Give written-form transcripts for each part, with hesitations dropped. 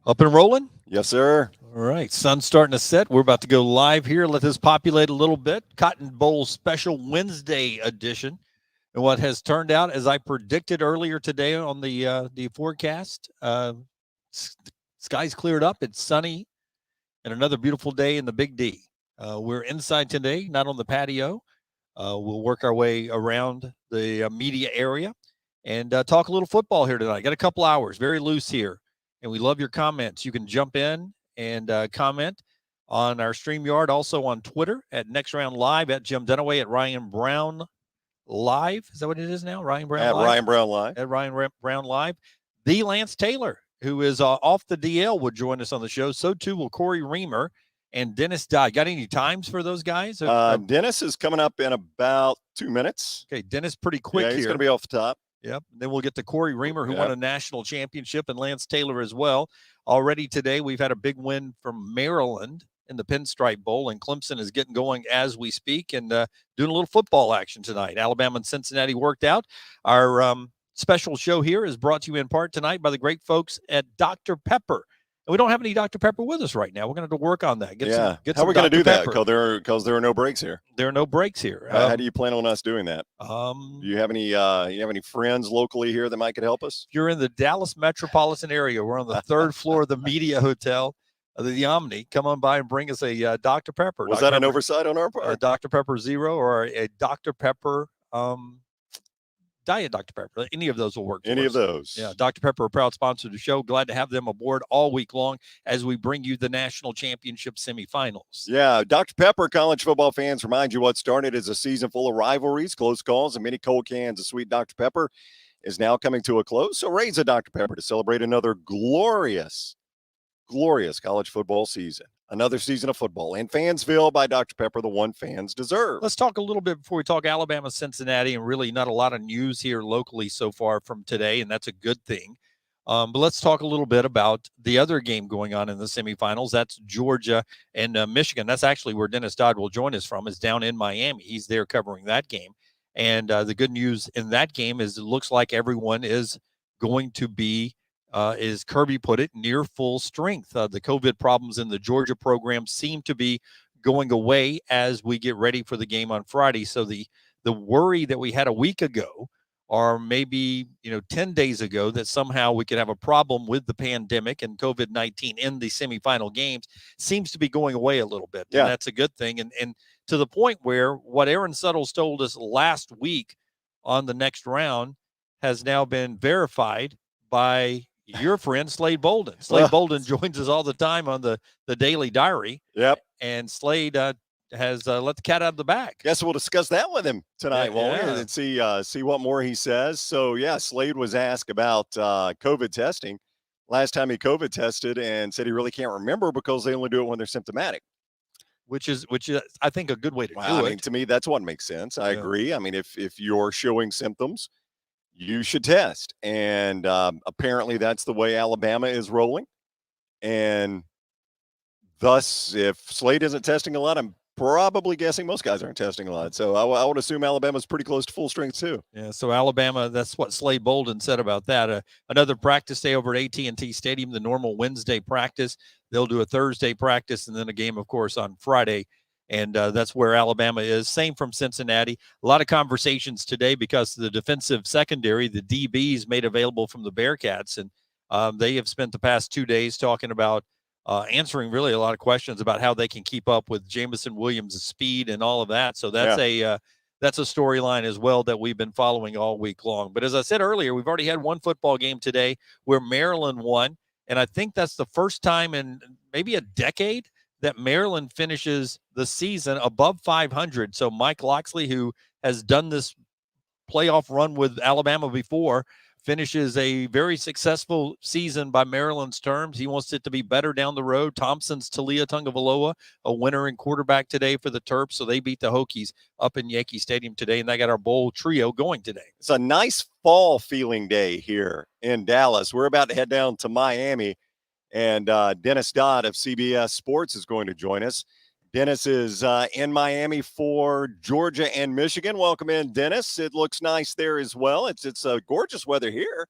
Up and rolling? Yes, sir. All right. Sun's starting to set. We're about to go live here. Let this populate a little bit. Cotton Bowl special Wednesday edition. And what has turned out, as I predicted earlier today on the forecast, skies cleared up. It's sunny and another beautiful day in the Big D. We're inside today, not on the patio. We'll work our way around the media area and talk a little football here tonight. Got a couple hours, very loose here. And we love your comments. You can jump in and comment on our StreamYard, also on Twitter at Next Round Live, at Jim Dunaway, at Ryan Brown Live. Is that what it is now? Ryan Brown At Live? Ryan Brown Live. At Ryan Brown Live. The Lance Taylor, who is off the DL, would join us on the show. So too will Cory Reamer and Dennis Dodd. Got any times for those guys? Dennis is coming up in about 2 minutes. Okay, Dennis pretty quick here. He's going to be off the top. Yep. Then we'll get to Cory Reamer, who won a national championship, and Lance Taylor as well. Already today, we've had a big win from Maryland in the Pinstripe Bowl, and Clemson is getting going as we speak and doing a little football action tonight. Alabama and Cincinnati worked out. Our special show here is brought to you in part tonight by the great folks at Dr. Pepper. And we don't have any Dr. Pepper with us right now. We're going to have to work on that. How are we going to do that? Because there are no breaks here. There are no breaks here. How do you plan on us doing that? Do you have any friends locally here that might could help us? If you're in the Dallas metropolitan area, we're on the third floor of the Media Hotel, the Omni. Come on by and bring us a Dr. Pepper. Was that an oversight on our part? A Dr. Pepper Zero or a Dr. Pepper Diet Dr. Pepper. Any of those will work. Any of those. Yeah. Dr. Pepper, a proud sponsor of the show. Glad to have them aboard all week long as we bring you the national championship semifinals. Yeah. Dr. Pepper, college football fans, remind you what started as a season full of rivalries, close calls, and many cold cans of sweet Dr. Pepper is now coming to a close. So raise a Dr. Pepper to celebrate another glorious college football season. Another season of football. And Fansville by Dr. Pepper, the one fans deserve. Let's talk a little bit before we talk Alabama, Cincinnati, and really not a lot of news here locally so far from today, and that's a good thing. But let's talk a little bit about the other game going on in the semifinals. That's Georgia and Michigan. That's actually where Dennis Dodd will join us from, is down in Miami. He's there covering that game. And the good news in that game is it looks like everyone is going to be is Kirby put it, near full strength. The COVID problems in the Georgia program seem to be going away as we get ready for the game on Friday. So the worry that we had a week ago, or maybe 10 days ago, that somehow we could have a problem with the pandemic and COVID-19 in the semifinal games, seems to be going away a little bit. Yeah. And that's a good thing. And to the point where what Aaron Suttles told us last week on the next round has now been verified by your friend Slade Bolden. Slade Bolden joins us all the time on the Daily Diary. Yep. And Slade has let the cat out of the bag. Guess we'll discuss that with him tonight, won't we? And see what more he says. So Slade was asked about COVID testing last time he COVID tested and said he really can't remember because they only do it when they're symptomatic. Which is I think a good way to do it. I mean, to me, that's what makes sense. I agree. I mean, if you're showing symptoms, you should test. And apparently that's the way Alabama is rolling. And thus, if Slade isn't testing a lot, I'm probably guessing most guys aren't testing a lot. So I would assume Alabama's pretty close to full strength too. Yeah, so Alabama, that's what Slade Bolden said about that. Another practice day over at AT&T Stadium, the normal Wednesday practice. They'll do a Thursday practice and then a game, of course, on Friday. And that's where Alabama is. Same from Cincinnati. A lot of conversations today because the defensive secondary, the DBs made available from the Bearcats. And they have spent the past 2 days talking about answering really a lot of questions about how they can keep up with Jamison Williams' speed and all of that. So that's a storyline as well that we've been following all week long. But as I said earlier, we've already had one football game today where Maryland won. And I think that's the first time in maybe a decade that Maryland finishes the season above 500. So Mike Loxley, who has done this playoff run with Alabama before, finishes a very successful season by Maryland's terms. He wants it to be better down the road. Thompson's Talia Tungavaloa, a winner in quarterback today for the Terps. So they beat the Hokies up in Yankee Stadium today, and they got our bowl trio going today. It's a nice fall feeling day here in Dallas. We're about to head down to Miami, and Dennis Dodd of CBS Sports is going to join us. Dennis is in Miami for Georgia and Michigan. Welcome in, Dennis. It looks nice there as well. It's gorgeous weather here.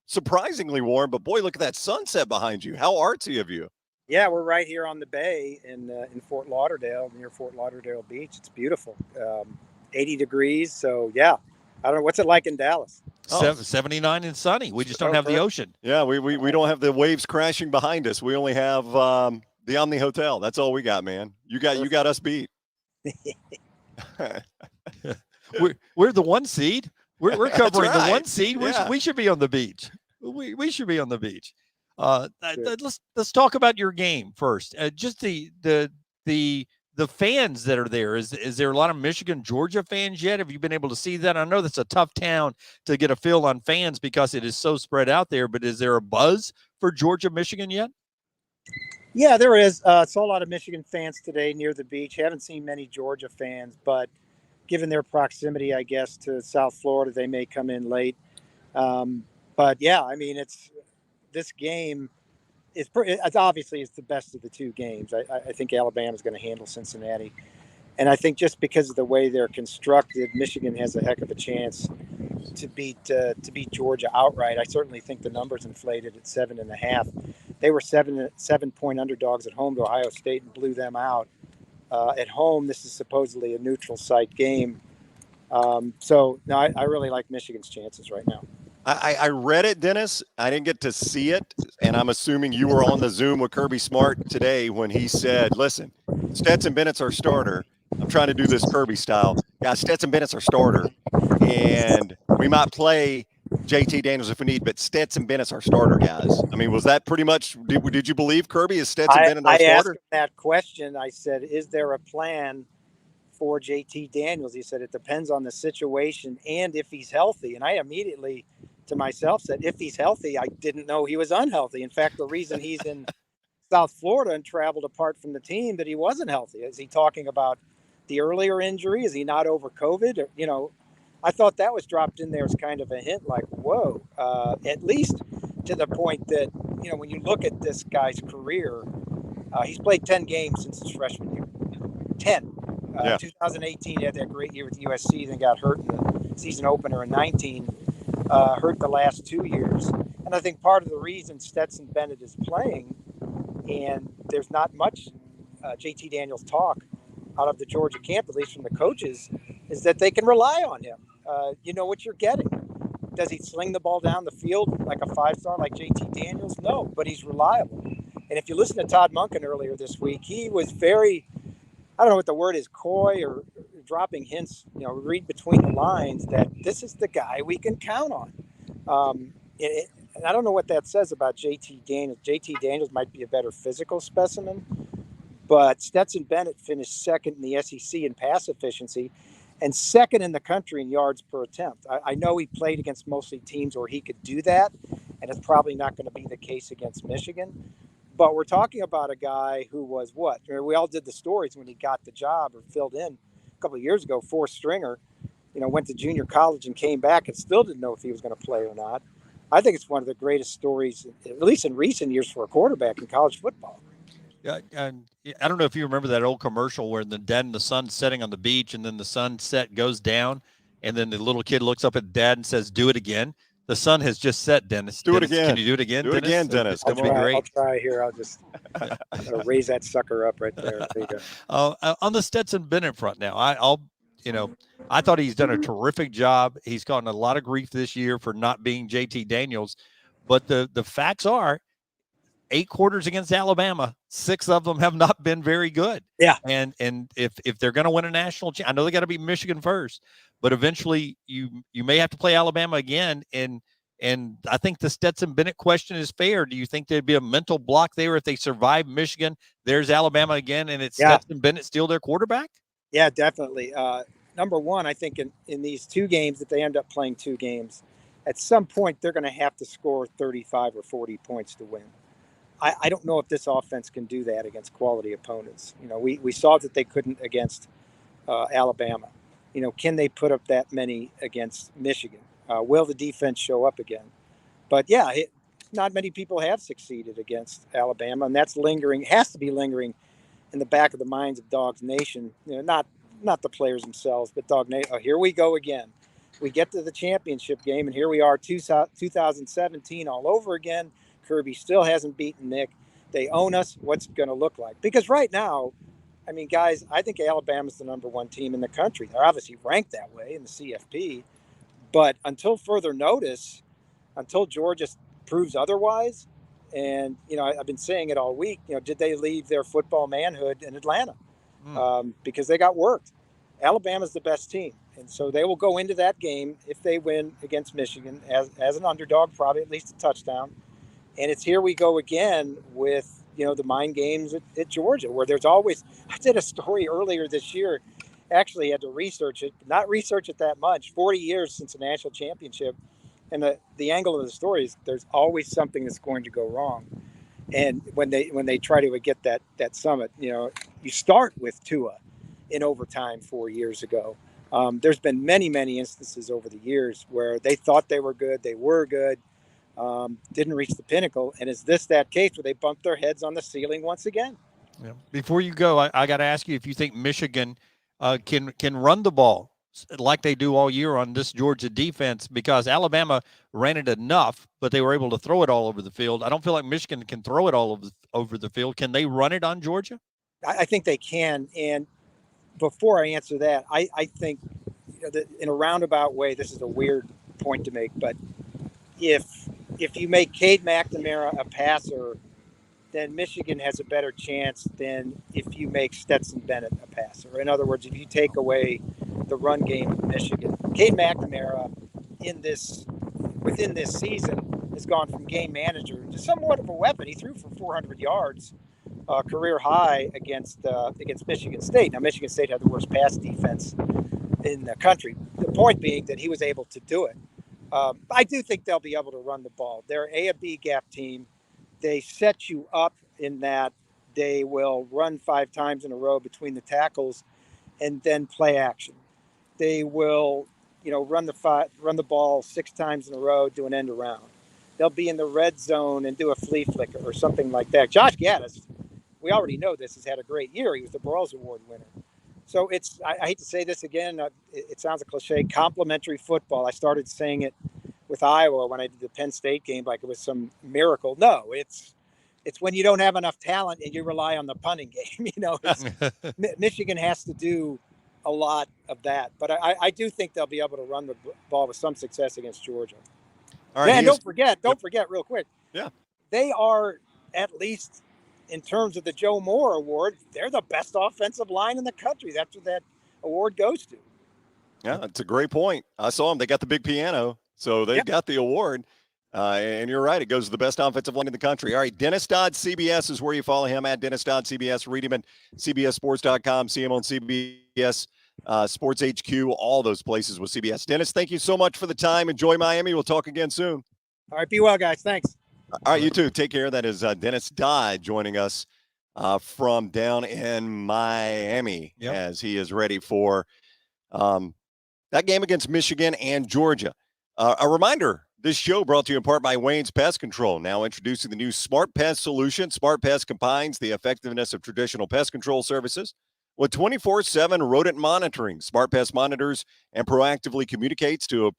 surprisingly warm, but boy, look at that sunset behind you. How artsy of you. Yeah, we're right here on the bay in Fort Lauderdale, near Fort Lauderdale Beach. It's beautiful, 80 degrees. So yeah, I don't know what's it like in Dallas. 79 and sunny. We just don't have the ocean. Yeah, we don't have the waves crashing behind us. We only have the Omni Hotel. That's all we got, man. You got us beat. We're the 1 seed. We're covering right. the 1 seed. Yeah. We should be on the beach. We should be on the beach. Let's talk about your game first. Just the fans that are there. Is there a lot of Michigan, Georgia fans yet? Have you been able to see that? I know that's a tough town to get a feel on fans because it is so spread out there. But is there a buzz for Georgia, Michigan yet? Yeah, there is. Saw a lot of Michigan fans today near the beach. Haven't seen many Georgia fans, but given their proximity, I guess, to South Florida, they may come in late. But yeah, I mean, this game is obviously it's the best of the two games. I think Alabama's going to handle Cincinnati, and I think just because of the way they're constructed, Michigan has a heck of a chance to beat Georgia outright. I certainly think the number's inflated at 7.5. They were 7-point underdogs at home to Ohio State and blew them out. At home, this is supposedly a neutral site game. So no, I really like Michigan's chances right now. I read it, Dennis. I didn't get to see it, and I'm assuming you were on the Zoom with Kirby Smart today when he said, listen, Stetson Bennett's our starter. I'm trying to do this Kirby style. Yeah, Stetson Bennett's our starter, and we might play JT Daniels if we need, but Stetson Bennett's our starter, guys. I mean, was that pretty much – did you believe, Kirby, is Stetson Bennett our starter? I asked him that question. I said, is there a plan for JT Daniels? He said, it depends on the situation and if he's healthy. And I immediately – to myself said, if he's healthy, I didn't know he was unhealthy. In fact, the reason he's in South Florida and traveled apart from the team that he wasn't healthy. Is he talking about the earlier injury? Is he not over COVID? Or, you know, I thought that was dropped in there as kind of a hint, like, whoa, at least to the point that, you know, when you look at this guy's career, he's played 10 games since his freshman year. 10. 2018, he had that great year with USC, then got hurt in the season opener in 19. Hurt the last 2 years. And I think part of the reason Stetson Bennett is playing, and there's not much JT Daniels talk out of the Georgia camp, at least from the coaches, is that they can rely on him. You know what you're getting. Does he sling the ball down the field like a 5-star like JT Daniels? No, but he's reliable. And if you listen to Todd Monken earlier this week, he was very, I don't know what the word is, coy or dropping hints, you know, read between the lines that this is the guy we can count on. And I don't know what that says about JT Daniels. JT Daniels might be a better physical specimen, but Stetson Bennett finished second in the SEC in pass efficiency and second in the country in yards per attempt. I know he played against mostly teams where he could do that, and it's probably not going to be the case against Michigan. But we're talking about a guy who was what? We all did the stories when he got the job or filled in a couple of years ago, 4-stringer, you know, went to junior college and came back and still didn't know if he was going to play or not. I think it's one of the greatest stories, at least in recent years, for a quarterback in college football. Yeah, and I don't know if you remember that old commercial where the dad and the son setting on the beach, and then the sunset goes down, and then the little kid looks up at dad and says, "Do it again." The sun has just set, Dennis. Do it again. Can you do it again, Do it again, Dennis. That'd be great. I'll try here. I'll just raise that sucker up right there. There you go. On the Stetson Bennett front now, I thought he's done a terrific job. He's gotten a lot of grief this year for not being JT Daniels, but the facts are 8 quarters against Alabama, 6 of them have not been very good. Yeah. And if they're going to win a national I know they got to beat Michigan first, but eventually you may have to play Alabama again. And I think the Stetson Bennett question is fair. Do you think there'd be a mental block there if they survive Michigan? There's Alabama again, and it's Stetson Bennett still their quarterback? Yeah, definitely. Number one, I think in these 2 games, if they end up playing 2 games, at some point they're going to have to score 35 or 40 points to win. I don't know if this offense can do that against quality opponents. You know, we saw that they couldn't against Alabama. You know, can they put up that many against Michigan? Will the defense show up again? But yeah, not many people have succeeded against Alabama, and that's lingering, has to be lingering in the back of the minds of Dogs Nation. You know, not the players themselves, but Dog Nation. Oh, here we go again. We get to the championship game, and here we are, 2017 all over again. Kirby still hasn't beaten Nick. They own us. What's it going to look like? Because right now, I mean, guys, I think Alabama's the #1 team in the country. They're obviously ranked that way in the CFP. But until further notice, until Georgia proves otherwise, and, I've been saying it all week, did they leave their football manhood in Atlanta? Because they got worked. Alabama's the best team. And so they will go into that game, if they win against Michigan, as an underdog, probably at least a touchdown. And it's here we go again with, the mind games at Georgia, where there's always, I did a story earlier this year, actually had to research it, not research it that much, 40 years since a national championship. And the angle of the story is there's always something that's going to go wrong. And when they try to get that summit, you start with Tua in overtime 4 years ago. There's been many instances over the years where they thought they were good, didn't reach the pinnacle. And is this that case where they bumped their heads on the ceiling once again? Yeah. Before you go, I got to ask you if you think Michigan can run the ball like they do all year on this Georgia defense, because Alabama ran it enough, but they were able to throw it all over the field. I don't feel like Michigan can throw it all over the field. Can they run it on Georgia? I think they can. And before I answer that, I think, that in a roundabout way, this is a weird point to make, but if you make Cade McNamara a passer, then Michigan has a better chance than if you make Stetson Bennett a passer. In other words, if you take away the run game of Michigan, Cade McNamara within this season has gone from game manager to somewhat of a weapon. He threw for 400 yards, career high against Michigan State. Now, Michigan State had the worst pass defense in the country. The point being that he was able to do it. I do think they'll be able to run the ball. They're a B gap team. They set you up in that they will run 5 times in a row between the tackles and then play action. They will, run the ball 6 times in a row, do an end around. They'll be in the red zone and do a flea flicker or something like that. Josh Gaddis, we already know this, has had a great year. He was the Broyles Award winner. So it's, I hate to say this again, it sounds a cliche, complimentary football. I started saying it with Iowa when I did the Penn State game like it was some miracle. No, it's when you don't have enough talent and you rely on the punting game. Michigan has to do a lot of that. But I do think they'll be able to run the ball with some success against Georgia. All right, and don't forget real quick. Yeah. They are, at least in terms of the Joe Moore Award, they're the best offensive line in the country. That's what that award goes to. Yeah, that's a great point. I saw them. They got the big piano, so they've got the award. And you're right. It goes to the best offensive line in the country. All right, Dennis Dodd, CBS is where you follow him, at Dennis Dodd, CBS. Read him at CBSSports.com. See him on CBS Sports HQ, all those places with CBS. Dennis, thank you so much for the time. Enjoy Miami. We'll talk again soon. All right, be well, guys. Thanks. All right, you too. Take care. That is Dennis Dodd joining us from down in Miami as he is ready for that game against Michigan and Georgia. A reminder, this show brought to you in part by Wayne's Pest Control. Now introducing the new Smart Pest solution. Smart Pest combines the effectiveness of traditional pest control services with 24/7 rodent monitoring. Smart Pest monitors and proactively communicates to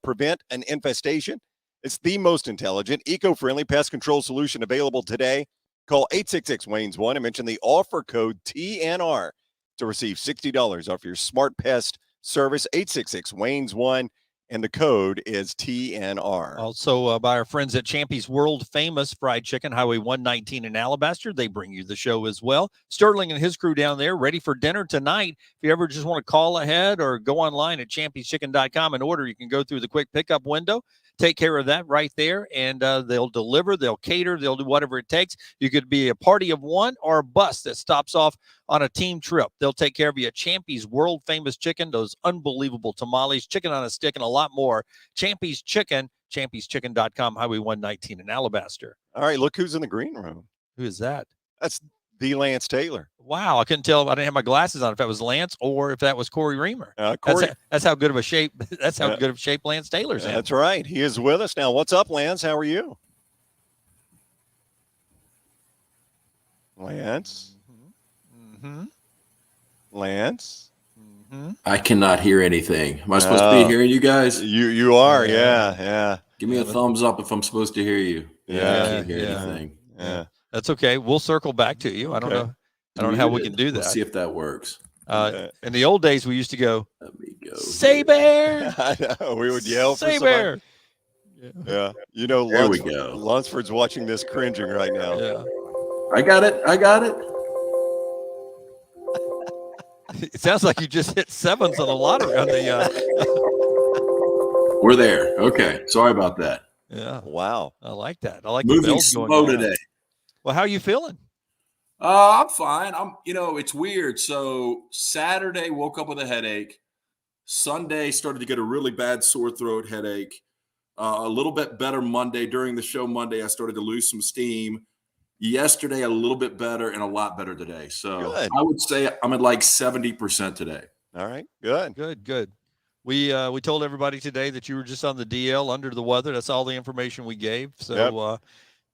prevent an infestation. It's the most intelligent, eco-friendly pest control solution available today. Call 866-WAYNES-1 and mention the offer code TNR to receive $60 off your Smart Pest service. 866-WAYNES-1, and the code is TNR. Also by our friends at Champy's World Famous Fried Chicken, Highway 119 in Alabaster. They bring you the show as well. Sterling and his crew down there ready for dinner tonight. If you ever just want to call ahead or go online at champyschicken.com and order, you can go through the quick pickup window. Take care of that right there, and they'll deliver, they'll cater, they'll do whatever it takes. You could be a party of one or a bus that stops off on a team trip. They'll take care of you at Champy's World Famous Chicken, those unbelievable tamales, chicken on a stick, and a lot more. Champy's Chicken, champyschicken.com, Highway 119 in Alabaster. All right, look who's in the green room. Who is that? That's the Lance Taylor. Wow, I couldn't tell. I didn't have my glasses on if that was Lance or if that was Cory Reamer. That's how good of a shape. That's how good of shape Lance Taylor's in. That's right. He is with us now. What's up, Lance? How are you? Lance. Mm-hmm. Lance. I cannot hear anything. Am I supposed to be hearing you guys? You are, yeah. Give me a thumbs up if I'm supposed to hear you. I can't hear anything. Yeah. That's okay. We'll circle back to you. I don't know. I don't know how we can do that. Let's see if that works. In the old days, we used to go, Let me go. "Say Bear!" I know. We would yell for "Say somebody. Bear!" Yeah. You know, There we go. Lunsford's watching this cringing right now. Yeah. I got it. It sounds like you just hit sevens on the lottery on the. We're there. Okay. Sorry about that. Yeah. Wow. I like that. I like Moving the bells slow going down. today. Well, how are you feeling? I'm fine. It's weird. So Saturday woke up with a headache. Sunday started to get a really bad sore throat headache. A little bit better Monday. During the show Monday, I started to lose some steam. Yesterday, a little bit better and a lot better today. So Good. I would say I'm at like 70% today. All right. Good. Good. We told everybody today that you were just on the DL under the weather. That's all the information we gave. So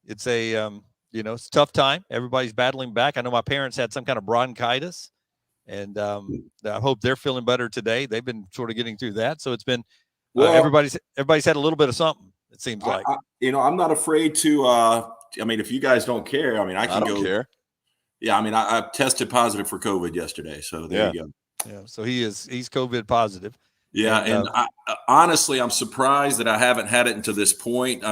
it's a it's a tough time. Everybody's battling back. I know my parents had some kind of bronchitis, and I hope they're feeling better today. They've been sort of getting through that. So it's been everybody's had a little bit of something. It seems like. I'm not afraid to. If you guys don't care, I can don't care. Yeah, I tested positive for COVID yesterday, so there you go. Yeah, so he's COVID positive. Yeah, and honestly, I'm surprised that I haven't had it until this point.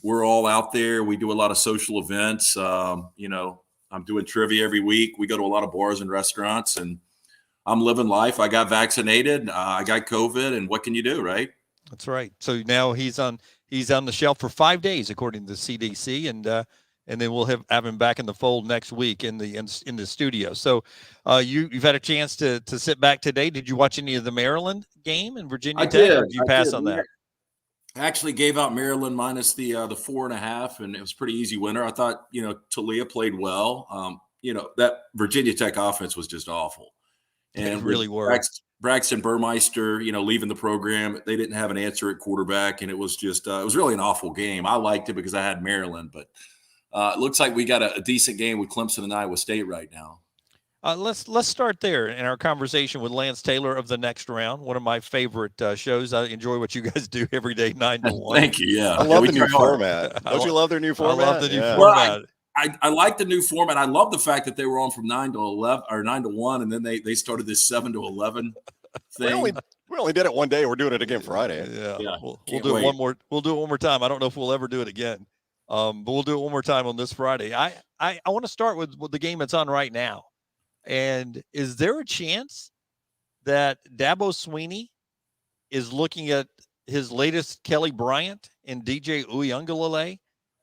We're all out there. We do a lot of social events. I'm doing trivia every week. We go to a lot of bars and restaurants, and I'm living life. I got vaccinated. I got COVID, and what can you do, right? That's right. So now he's on the shelf for 5 days, according to the CDC, and then we'll have him back in the fold next week in the studio. So you've had a chance to sit back today. Did you watch any of the Maryland game in Virginia Tech? Or did you pass on that? I actually gave out Maryland minus the 4.5, and it was a pretty easy winner. I thought Talia played well. That Virginia Tech offense was just awful, and it really worked. Braxton Burmeister, leaving the program, they didn't have an answer at quarterback, and it was just it was really an awful game. I liked it because I had Maryland, but it looks like we got a decent game with Clemson and Iowa State right now. Let's start there in our conversation with Lance Taylor of The Next Round, one of my favorite shows. I enjoy what you guys do every day, 9 to 1. Thank you. Yeah, I love the new format. Don't you love their new format? I love the new format. I like the new format. I love the fact that they were on from 9 to 11 or 9 to 1, and then they started this 7 to 11 thing. We only did it one day. We're doing it again Friday. Yeah. We'll do it one more. We'll do it one more time. I don't know if we'll ever do it again, but we'll do it one more time on this Friday. I want to start with the game that's on right now. And is there a chance that Dabo Swinney is looking at his latest Kelly Bryant and DJ Uiagalelei,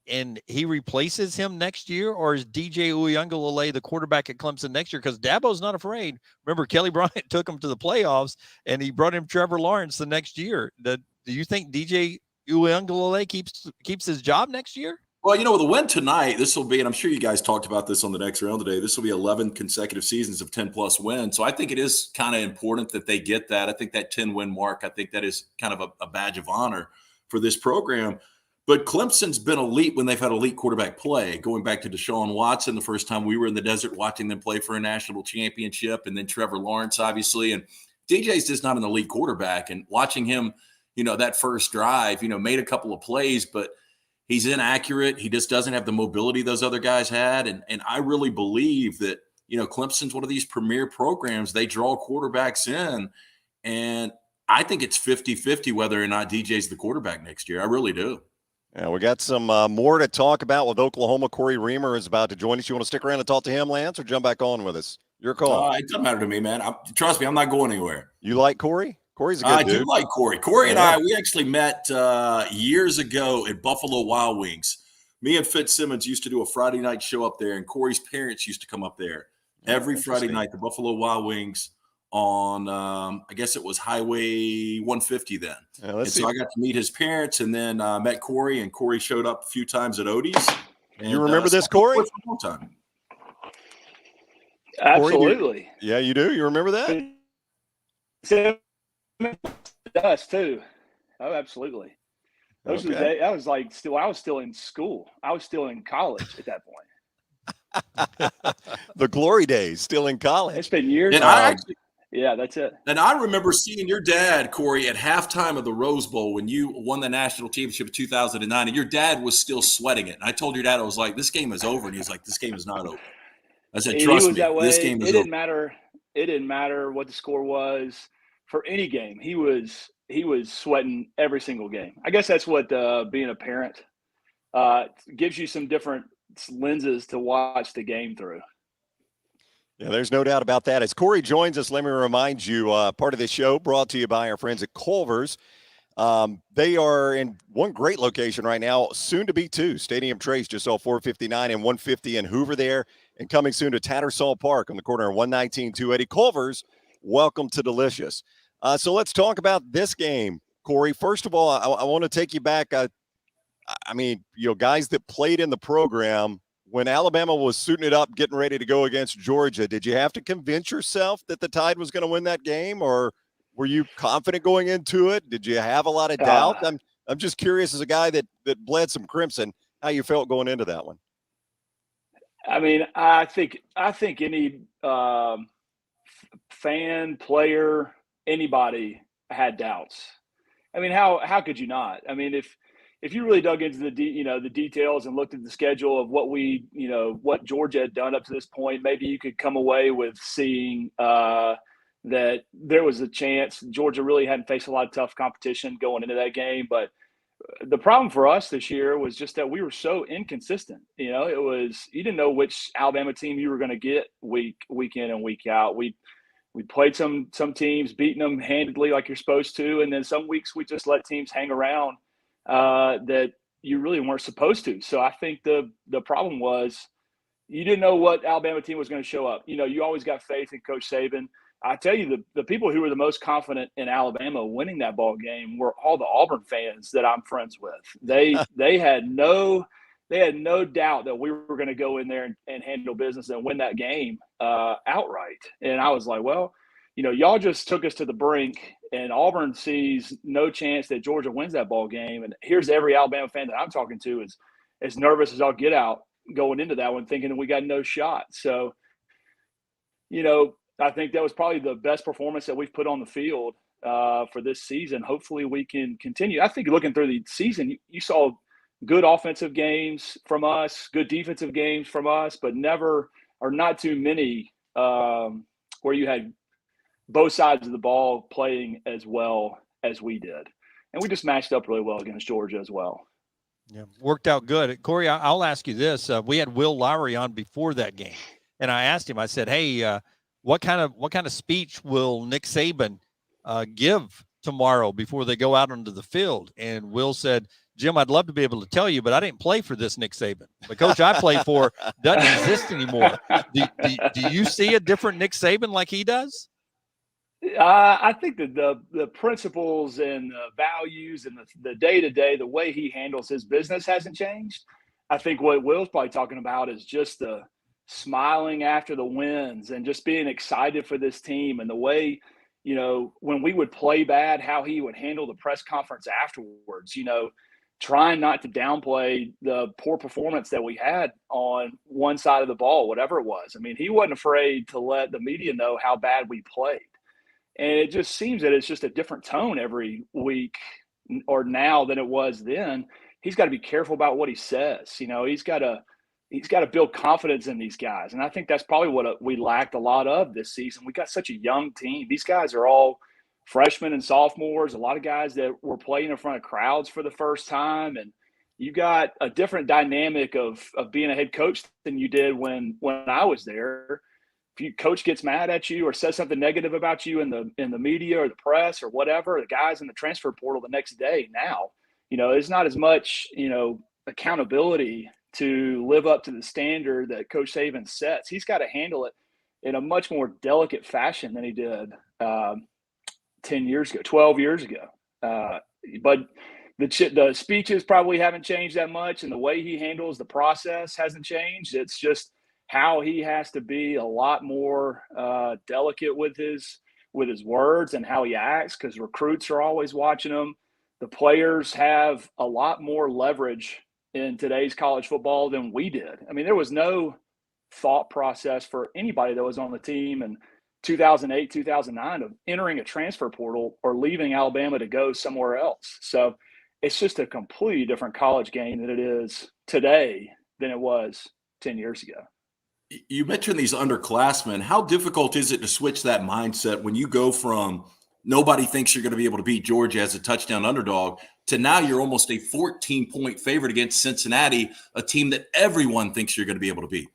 and he replaces him next year? Or is DJ Uiagalelei the quarterback at Clemson next year? Because Dabo's not afraid. Remember, Kelly Bryant took him to the playoffs, and he brought him Trevor Lawrence the next year. Do you think DJ Uiagalelei keeps his job next year? Well, with a win tonight, this will be, and I'm sure you guys talked about this on the Next Round today, this will be 11 consecutive seasons of 10-plus wins. So I think it is kind of important that they get that. I think that 10-win mark, I think that is kind of a badge of honor for this program. But Clemson's been elite when they've had elite quarterback play, going back to Deshaun Watson the first time we were in the desert watching them play for a national championship, and then Trevor Lawrence, obviously. And DJ's just not an elite quarterback. And watching him, that first drive, made a couple of plays, but he's inaccurate. He just doesn't have the mobility those other guys had. And I really believe that, Clemson's one of these premier programs. They draw quarterbacks in. And I think it's 50-50 whether or not DJ's the quarterback next year. I really do. Yeah, we got some more to talk about with Oklahoma. Cory Reamer is about to join us. You want to stick around and talk to him, Lance, or jump back on with us? Your call. It doesn't matter to me, man. Trust me, I'm not going anywhere. You like Cory? Cory's a good dude. I do like Cory. Cory and I, we actually met years ago at Buffalo Wild Wings. Me and Fitzsimmons used to do a Friday night show up there, and Cory's parents used to come up there every Friday night, the Buffalo Wild Wings on, I guess it was Highway 150 then. Yeah, so I got to meet his parents, and then met Cory, and Cory showed up a few times at Odie's. And, you remember this, Cory? Absolutely. Yeah, you do? You remember that? Us too. Oh, absolutely. Those were the days. I was still in school. I was still in college at that point. The glory days, still in college. It's been years. And Yeah, that's it. And I remember seeing your dad, Cory, at halftime of the Rose Bowl when you won the national championship in 2009, and your dad was still sweating it. And I told your dad, I was like, this game is over. And he was like, this game is not over. I said, He trust was me, that this way. game is It over. didn't matter. It didn't matter what the score was for any game. He was sweating every single game. I guess that's what being a parent gives you, some different lenses to watch the game through. Yeah, there's no doubt about that. As Cory joins us, let me remind you, part of this show brought to you by our friends at Culver's. They are in one great location right now, soon to be two. Stadium Trace just off 459 and 150 in Hoover there, and coming soon to Tattersall Park on the corner of 119, 280. Culver's, welcome to Delicious. So let's talk about this game, Cory. First of all, I want to take you back. I mean, guys that played in the program, when Alabama was suiting it up, getting ready to go against Georgia, did you have to convince yourself that the Tide was going to win that game, or were you confident going into it? Did you have a lot of doubt? I'm just curious, as a guy that bled some crimson, how you felt going into that one. I mean, I think any fan, player, anybody had doubts. I mean, how could you not? I mean, if you really dug into the details and looked at the schedule of what Georgia had done up to this point, maybe you could come away with seeing that there was a chance. Georgia really hadn't faced a lot of tough competition going into that game. But the problem for us this year was just that we were so inconsistent. It was, you didn't know which Alabama team you were going to get week in and week out. We played some teams, beating them handedly like you're supposed to, and then some weeks we just let teams hang around that you really weren't supposed to. So I think the problem was you didn't know what Alabama team was going to show up. You always got faith in Coach Saban. I tell you, the people who were the most confident in Alabama winning that ball game were all the Auburn fans that I'm friends with. They had no doubt that we were going to go in there and handle business and win that game outright. And I was like, well, y'all just took us to the brink, and Auburn sees no chance that Georgia wins that ball game. And here's every Alabama fan that I'm talking to is as nervous as I'll get out going into that one, thinking that we got no shot. So, I think that was probably the best performance that we've put on the field for this season. Hopefully we can continue. I think looking through the season, you saw good offensive games from us, good defensive games from us, but not too many where you had both sides of the ball playing as well as we did. And we just matched up really well against Georgia as well. Yeah, worked out good. Cory, I'll ask you this. We had Will Lowry on before that game, and I asked him, I said, hey, what kind of speech will Nick Saban give tomorrow before they go out onto the field? And Will said, Jim, I'd love to be able to tell you, but I didn't play for this Nick Saban. The coach I played for doesn't exist anymore. Do you see a different Nick Saban like he does? I think that the principles and the values and the day-to-day, the way he handles his business hasn't changed. I think what Will's probably talking about is just the smiling after the wins and just being excited for this team, and the way, when we would play bad, how he would handle the press conference afterwards, trying not to downplay the poor performance that we had on one side of the ball, whatever it was. I mean, he wasn't afraid to let the media know how bad we played. And it just seems that it's just a different tone every week or now than it was then. He's got to be careful about what he says. He's got to build confidence in these guys. And I think that's probably what we lacked a lot of this season. We got such a young team. These guys are all freshmen and sophomores, a lot of guys that were playing in front of crowds for the first time. And you got a different dynamic of being a head coach than you did when I was there. If your coach gets mad at you or says something negative about you in the media or the press or whatever, the guys in the transfer portal the next day now, there's not as much, accountability to live up to the standard that Coach Saban sets. He's got to handle it in a much more delicate fashion than he did 10 years ago, 12 years ago. But the speeches probably haven't changed that much, and the way he handles the process hasn't changed. It's just how he has to be a lot more delicate with his words and how he acts, because recruits are always watching him. The players have a lot more leverage in today's college football than we did. I mean, there was no thought process for anybody that was on the team. And 2008, 2009 of entering a transfer portal or leaving Alabama to go somewhere else. So it's just a completely different college game than it is today than it was 10 years ago. You mentioned these underclassmen. How difficult is it to switch that mindset when you go from nobody thinks you're going to be able to beat Georgia as a touchdown underdog to now you're almost a 14-point favorite against Cincinnati, a team that everyone thinks you're going to be able to beat?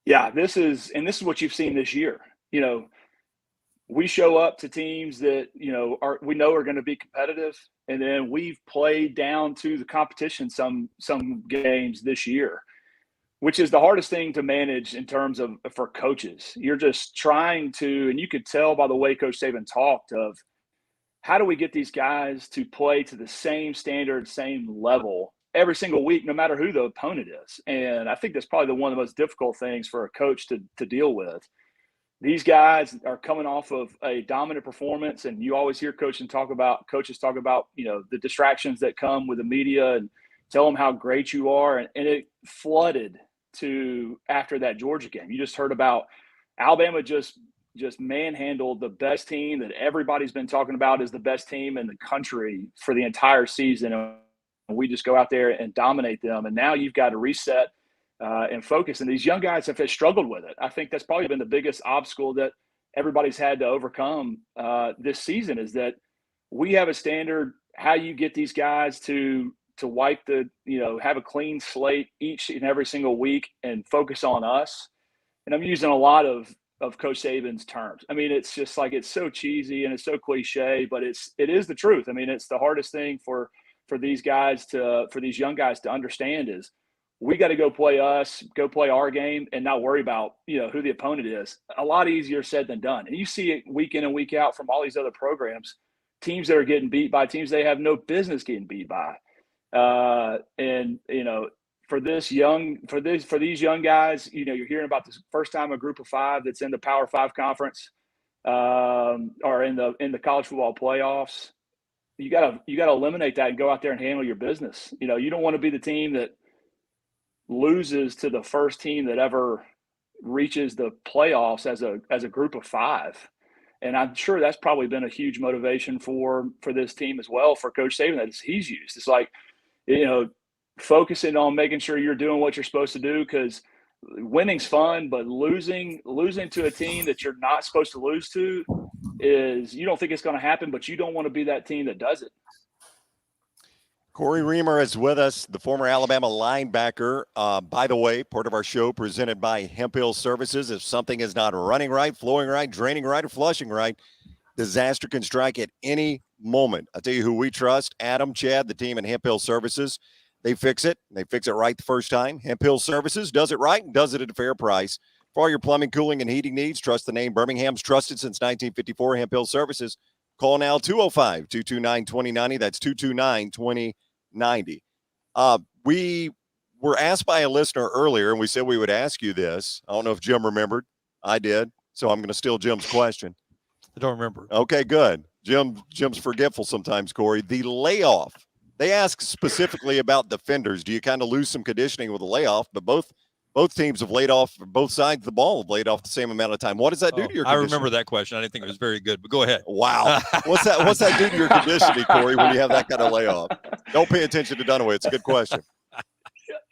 Yeah, this is what you've seen this year. You know, we show up to teams that, you know, we know are going to be competitive, and then we've played down to the competition some games this year, which is the hardest thing to manage in terms of for coaches. You're just trying to, and you could tell by the way Coach Saban talked of how do we get these guys to play to the same standard, same level every single week, no matter who the opponent is. And I think that's probably one of the most difficult things for a coach to deal with. These guys are coming off of a dominant performance, and you always hear coaches talk about, you know, the distractions that come with the media and tell them how great you are. And it flooded to after that Georgia game. You just heard about Alabama just manhandled the best team that everybody's been talking about is the best team in the country for the entire season. And we just go out there and dominate them. And now you've got to reset and focus. And these young guys have struggled with it. I think that's probably been the biggest obstacle that everybody's had to overcome this season is that we have a standard how you get these guys to wipe the, you know, have a clean slate each and every single week and focus on us. And I'm using a lot of Coach Saban's terms. I mean, it's just like, it's so cheesy and it's so cliche, but it is the truth. I mean, it's the hardest thing for these guys for these young guys to understand is we got to go play our game and not worry about, you know, who the opponent is. A lot easier said than done. And you see it week in and week out from all these other programs, teams that are getting beat by teams they have no business getting beat by. And, you know, for these young guys, you know, you're hearing about this first time a group of five that's in the Power Five conference or in the college football playoffs. You gotta eliminate that and go out there and handle your business. You know, you don't want to be the team that loses to the first team that ever reaches the playoffs as a group of five. And I'm sure that's probably been a huge motivation for this team as well, for Coach Saban that he's used. It's like, you know, focusing on making sure you're doing what you're supposed to do, because winning's fun, but losing to a team that you're not supposed to lose to is, you don't think it's going to happen, but you don't want to be that team that does it. Cory Reamer is with us, the former Alabama linebacker. By the way, part of our show presented by Hemp Hill Services. If something is not running right, flowing right, draining right, or flushing right, disaster can strike at any moment. I'll tell you who we trust, Adam, Chad, the team at Hemp Hill Services. They fix it. They fix it right the first time. Hemp Hill Services does it right and does it at a fair price. For all your plumbing, cooling, and heating needs, trust the name Birmingham's trusted since 1954, Hemp Hill Services. Call now 205-229-2090. That's 229-2090. We were asked by a listener earlier, and we said we would ask you this. I don't know if Jim remembered. I did, so I'm going to steal Jim's question. I don't remember. Okay, good. Jim's forgetful sometimes, Cory. The layoff. They ask specifically about defenders. Do you kind of lose some conditioning with a layoff? But both teams have laid off, both sides of the ball have laid off the same amount of time. What does that do to your conditioning? I remember that question. I didn't think it was very good, but go ahead. Wow. What's that do to your conditioning, Cory, when you have that kind of layoff? Don't pay attention to Dunaway. It's a good question.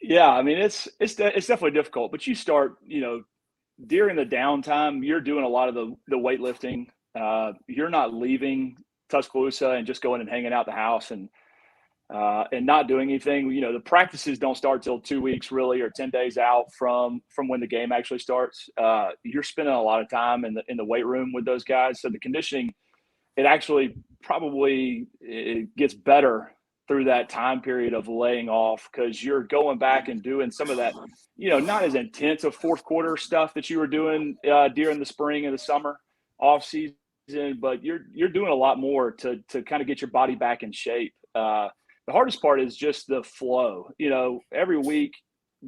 Yeah, I mean, it's definitely difficult, but you start, you know, during the downtime, you're doing a lot of the weightlifting. You're not leaving Tuscaloosa and just going and hanging out the house and not doing anything. You know, the practices don't start till 2 weeks really, or 10 days out from when the game actually starts. You're spending a lot of time in the weight room with those guys. So the conditioning, it actually probably it gets better through that time period of laying off, because you're going back and doing some of that, you know, not as intense of fourth quarter stuff that you were doing during the spring and the summer off season, but you're doing a lot more to kind of get your body back in shape. The hardest part is just the flow. You know, every week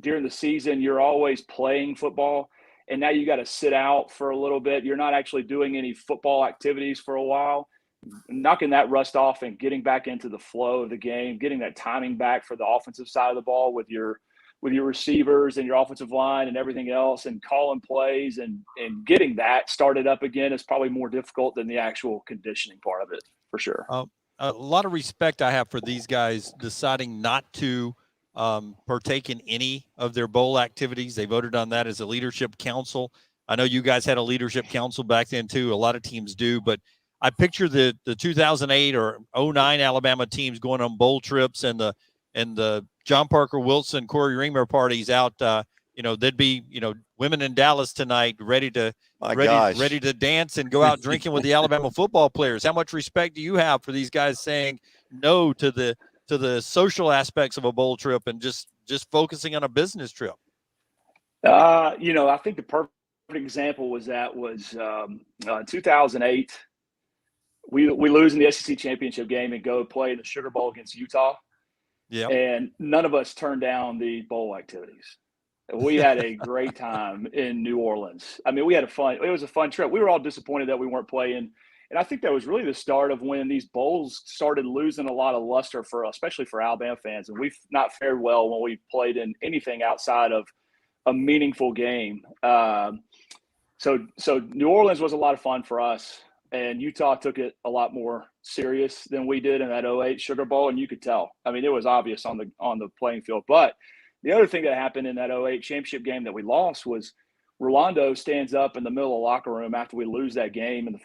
during the season, you're always playing football, and now you got to sit out for a little bit. You're not actually doing any football activities for a while. Knocking that rust off and getting back into the flow of the game, getting that timing back for the offensive side of the ball with your with your receivers and your offensive line and everything else, and calling plays and getting that started up again is probably more difficult than the actual conditioning part of it, for sure. A lot of respect I have for these guys deciding not to partake in any of their bowl activities. They voted on that as a leadership council. I know you guys had a leadership council back then too. A lot of teams do, but I picture the 2008 or 09 Alabama teams going on bowl trips and the John Parker Wilson, Cory Reamer parties out. There'd be, women in Dallas tonight ready to dance and go out drinking with the Alabama football players. How much respect do you have for these guys saying no to the social aspects of a bowl trip and just focusing on a business trip? I think the perfect example was 2008. We lose in the SEC championship game and go play in the Sugar Bowl against Utah. Yeah. And none of us turned down the bowl activities. We had a great time in New Orleans. I mean, it was a fun trip. We were all disappointed that we weren't playing. And I think that was really the start of when these bowls started losing a lot of luster especially for Alabama fans. And we've not fared well when we played in anything outside of a meaningful game. So New Orleans was a lot of fun for us, and Utah took it a lot more serious than we did in that 08 Sugar Bowl, and you could tell. I mean, it was obvious on the playing field. But the other thing that happened in that 08 championship game that we lost was Rolando stands up in the middle of the locker room after we lose that game in the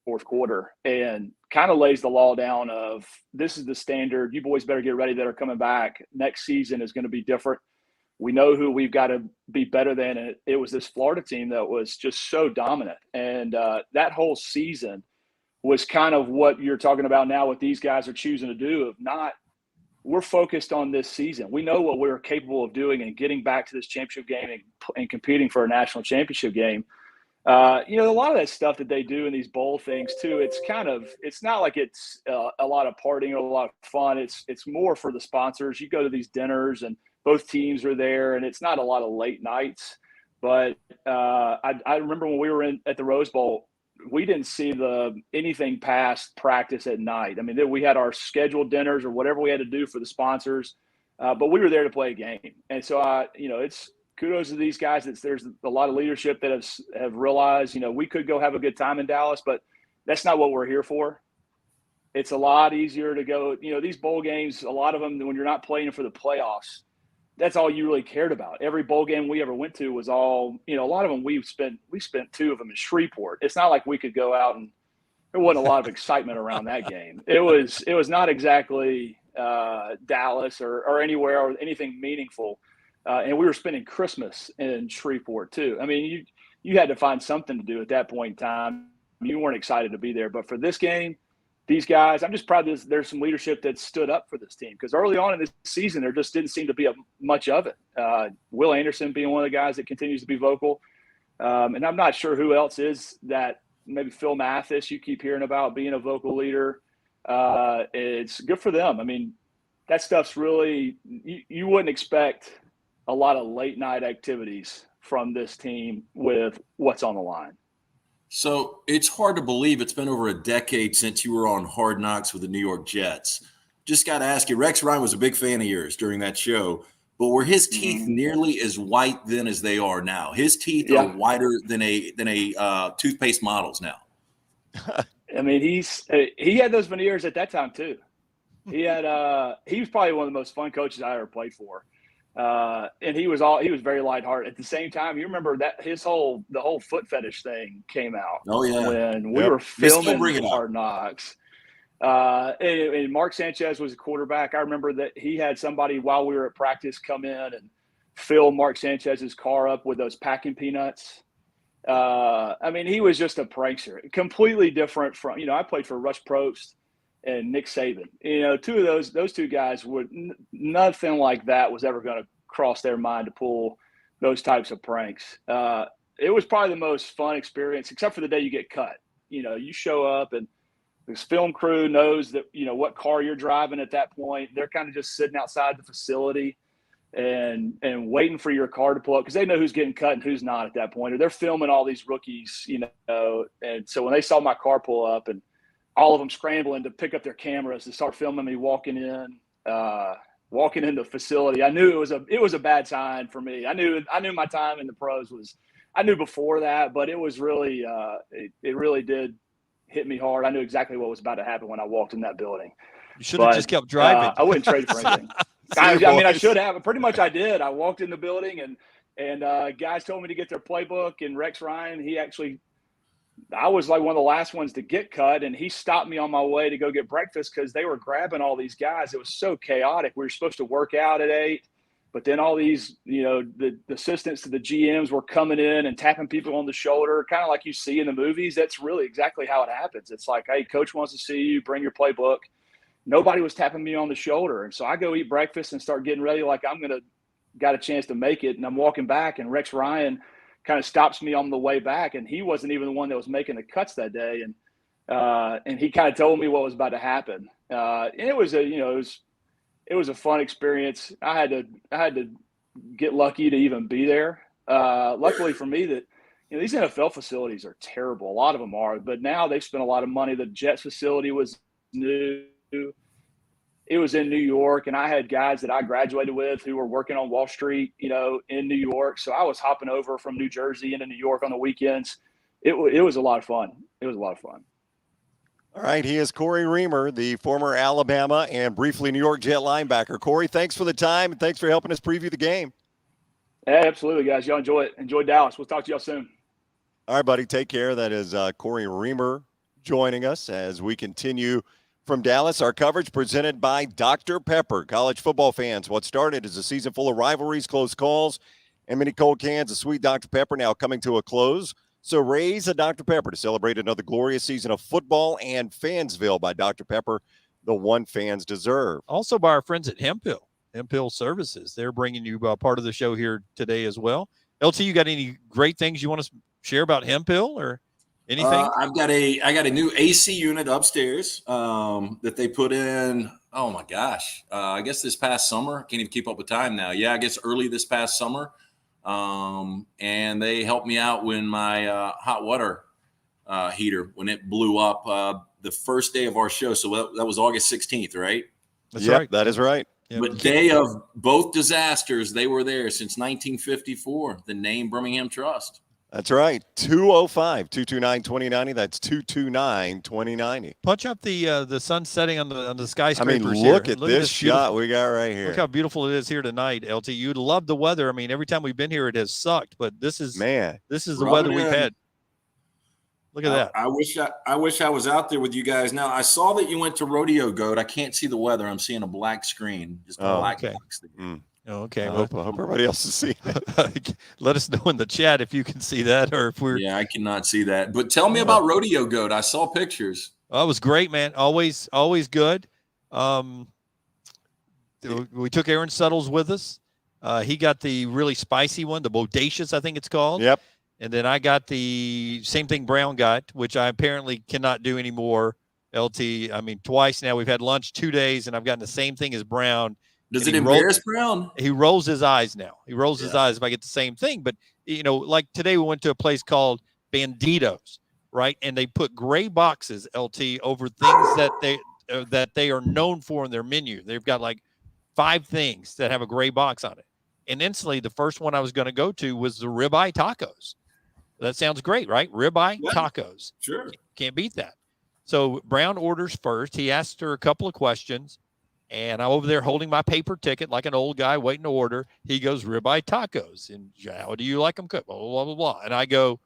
fourth quarter and kind of lays the law down of, this is the standard. You boys better get ready that are coming back. Next season is going to be different. We know who we've got to be better than. And it was this Florida team that was just so dominant. And that whole season was kind of what you're talking about now, what these guys are choosing to do, of not, we're focused on this season. We know what we're capable of doing and getting back to this championship game and competing for a national championship game. A lot of that stuff that they do in these bowl things too, it's not like it's a lot of partying or a lot of fun. It's more for the sponsors. You go to these dinners and both teams are there, and it's not a lot of late nights. But I remember when we were at the Rose Bowl, we didn't see anything past practice at night. I mean, we had our scheduled dinners or whatever we had to do for the sponsors, but we were there to play a game. And so it's kudos to these guys. There's a lot of leadership that have realized, we could go have a good time in Dallas, but that's not what we're here for. It's a lot easier to go, these bowl games, a lot of them, when you're not playing for the playoffs, that's all you really cared about. Every bowl game we ever went to was all, a lot of them we spent 2 of them in Shreveport. It's not like we could go out and there wasn't a lot of excitement around that game. It was not exactly Dallas or anywhere or anything meaningful. And we were spending Christmas in Shreveport too. I mean, you had to find something to do at that point in time. You weren't excited to be there. But for this game, these guys, I'm just proud there's some leadership that stood up for this team, because early on in this season, there just didn't seem to be much of it. Will Anderson being one of the guys that continues to be vocal. And I'm not sure who else is that. Maybe Phil Mathis, you keep hearing about being a vocal leader. It's good for them. I mean, that stuff's really, you wouldn't expect a lot of late night activities from this team with what's on the line. So it's hard to believe it's been over a decade since you were on Hard Knocks with the New York Jets. Just got to ask you, Rex Ryan was a big fan of yours during that show, but were his teeth nearly as white then as they are now? His teeth are whiter than a toothpaste model's now. I mean, he had those veneers at that time too. He was probably one of the most fun coaches I ever played for. And he was very lighthearted. At the same time, you remember that the whole foot fetish thing came out. Oh yeah, when we were filming Hard Knocks. And Mark Sanchez was a quarterback. I remember that he had somebody while we were at practice come in and fill Mark Sanchez's car up with those packing peanuts. I mean, he was just a prankster, completely different from, I played for Rush Probst and Nick Saban. Two of those two guys would nothing like that was ever going to cross their mind to pull those types of pranks. It was probably the most fun experience, except for the day you get cut. You show up and this film crew knows that, what car you're driving at that point. They're kind of just sitting outside the facility and waiting for your car to pull up, because they know who's getting cut and who's not at that point. Or they're filming all these rookies, and so when they saw my car pull up and all of them scrambling to pick up their cameras to start filming me walking in, walking into the facility, I knew it was a bad sign for me. I knew my time in the pros I knew before that, but it was really it really did hit me hard. I knew exactly what was about to happen when I walked in that building. You should have just kept driving. I wouldn't trade it for anything. I mean, I should have. Pretty much I did. I walked in the building and guys told me to get their playbook, and Rex Ryan, I was like one of the last ones to get cut, and he stopped me on my way to go get breakfast because they were grabbing all these guys. It was so chaotic. We were supposed to work out at 8, but then all these, the assistants to the GMs were coming in and tapping people on the shoulder, kind of like you see in the movies. That's really exactly how it happens. It's like, hey, coach wants to see you, bring your playbook. Nobody was tapping me on the shoulder. And so I go eat breakfast and start getting ready like got a chance to make it. And I'm walking back, and Rex Ryan kind of stops me on the way back, and he wasn't even the one that was making the cuts that day. And he kind of told me what was about to happen. And it was a fun experience. I had to get lucky to even be there. Luckily for me that, these NFL facilities are terrible. A lot of them are, but now they've spent a lot of money. The Jets facility was new. It was in New York, and I had guys that I graduated with who were working on Wall Street, in New York. So I was hopping over from New Jersey into New York on the weekends. It was a lot of fun. It was a lot of fun. All right. He is Cory Reamer, the former Alabama and briefly New York Jet linebacker. Cory, thanks for the time, and thanks for helping us preview the game. Yeah, absolutely, guys. Y'all enjoy it. Enjoy Dallas. We'll talk to y'all soon. All right, buddy. Take care. That is Cory Reamer joining us as we continue from Dallas. Our coverage presented by Dr. Pepper. College football fans, what started as a season full of rivalries, close calls, and many cold cans of sweet Dr. Pepper now coming to a close. So raise a Dr. Pepper to celebrate another glorious season of football and Fansville by Dr. Pepper, the one fans deserve. Also by our friends at Hemphill Services. They're bringing you part of the show here today as well. LT, you got any great things you want to share about Hemphill or anything? I got a new AC unit upstairs that they put in. Oh my gosh. I guess this past summer. Can't even keep up with time now. Yeah, I guess early this past summer. And they helped me out when my hot water heater, when it blew up the first day of our show. So that was August 16th, right? That's right. That is right. Yep. But day of both disasters, they were there since 1954. The name Birmingham Trust. That's right. 205-229-2090. That's 229-2090. Punch up the sun setting on the skyscrapers. I mean, here. look at this shot we got right here. Look how beautiful it is here tonight, LT. You'd love the weather. I mean, every time we've been here, it has sucked, but this is the weather we've had. Look at that. I wish I was out there with you guys. Now, I saw that you went to Rodeo Goat. I can't see the weather. I'm seeing a black screen. Just a black box there. Oh, okay. I hope everybody else is seeing it. Let us know in the chat if you can see that or if we're. Yeah, I cannot see that. But tell me about Rodeo Goat. I saw pictures. Oh, it was great, man. Always good. We took Aaron Suttles with us. He got the really spicy one, the Bodacious, I think it's called. Yep. And then I got the same thing Brown got, which I apparently cannot do anymore, LT. I mean, twice now. We've had lunch 2 days, and I've gotten the same thing as Brown. Does it embarrass Brown? He rolls his eyes now. He rolls his eyes if I get the same thing. But, like today we went to a place called Banditos, right? And they put gray boxes, LT, over things that they are known for in their menu. They've got like 5 things that have a gray box on it. And instantly, the first one I was going to go to was the ribeye tacos. That sounds great, right? Ribeye tacos. Sure. Can't beat that. So Brown orders first. He asked her a couple of questions. And I'm over there holding my paper ticket like an old guy waiting to order. He goes, ribeye tacos. And how do you like them cooked? Blah, blah, blah, blah. And I go,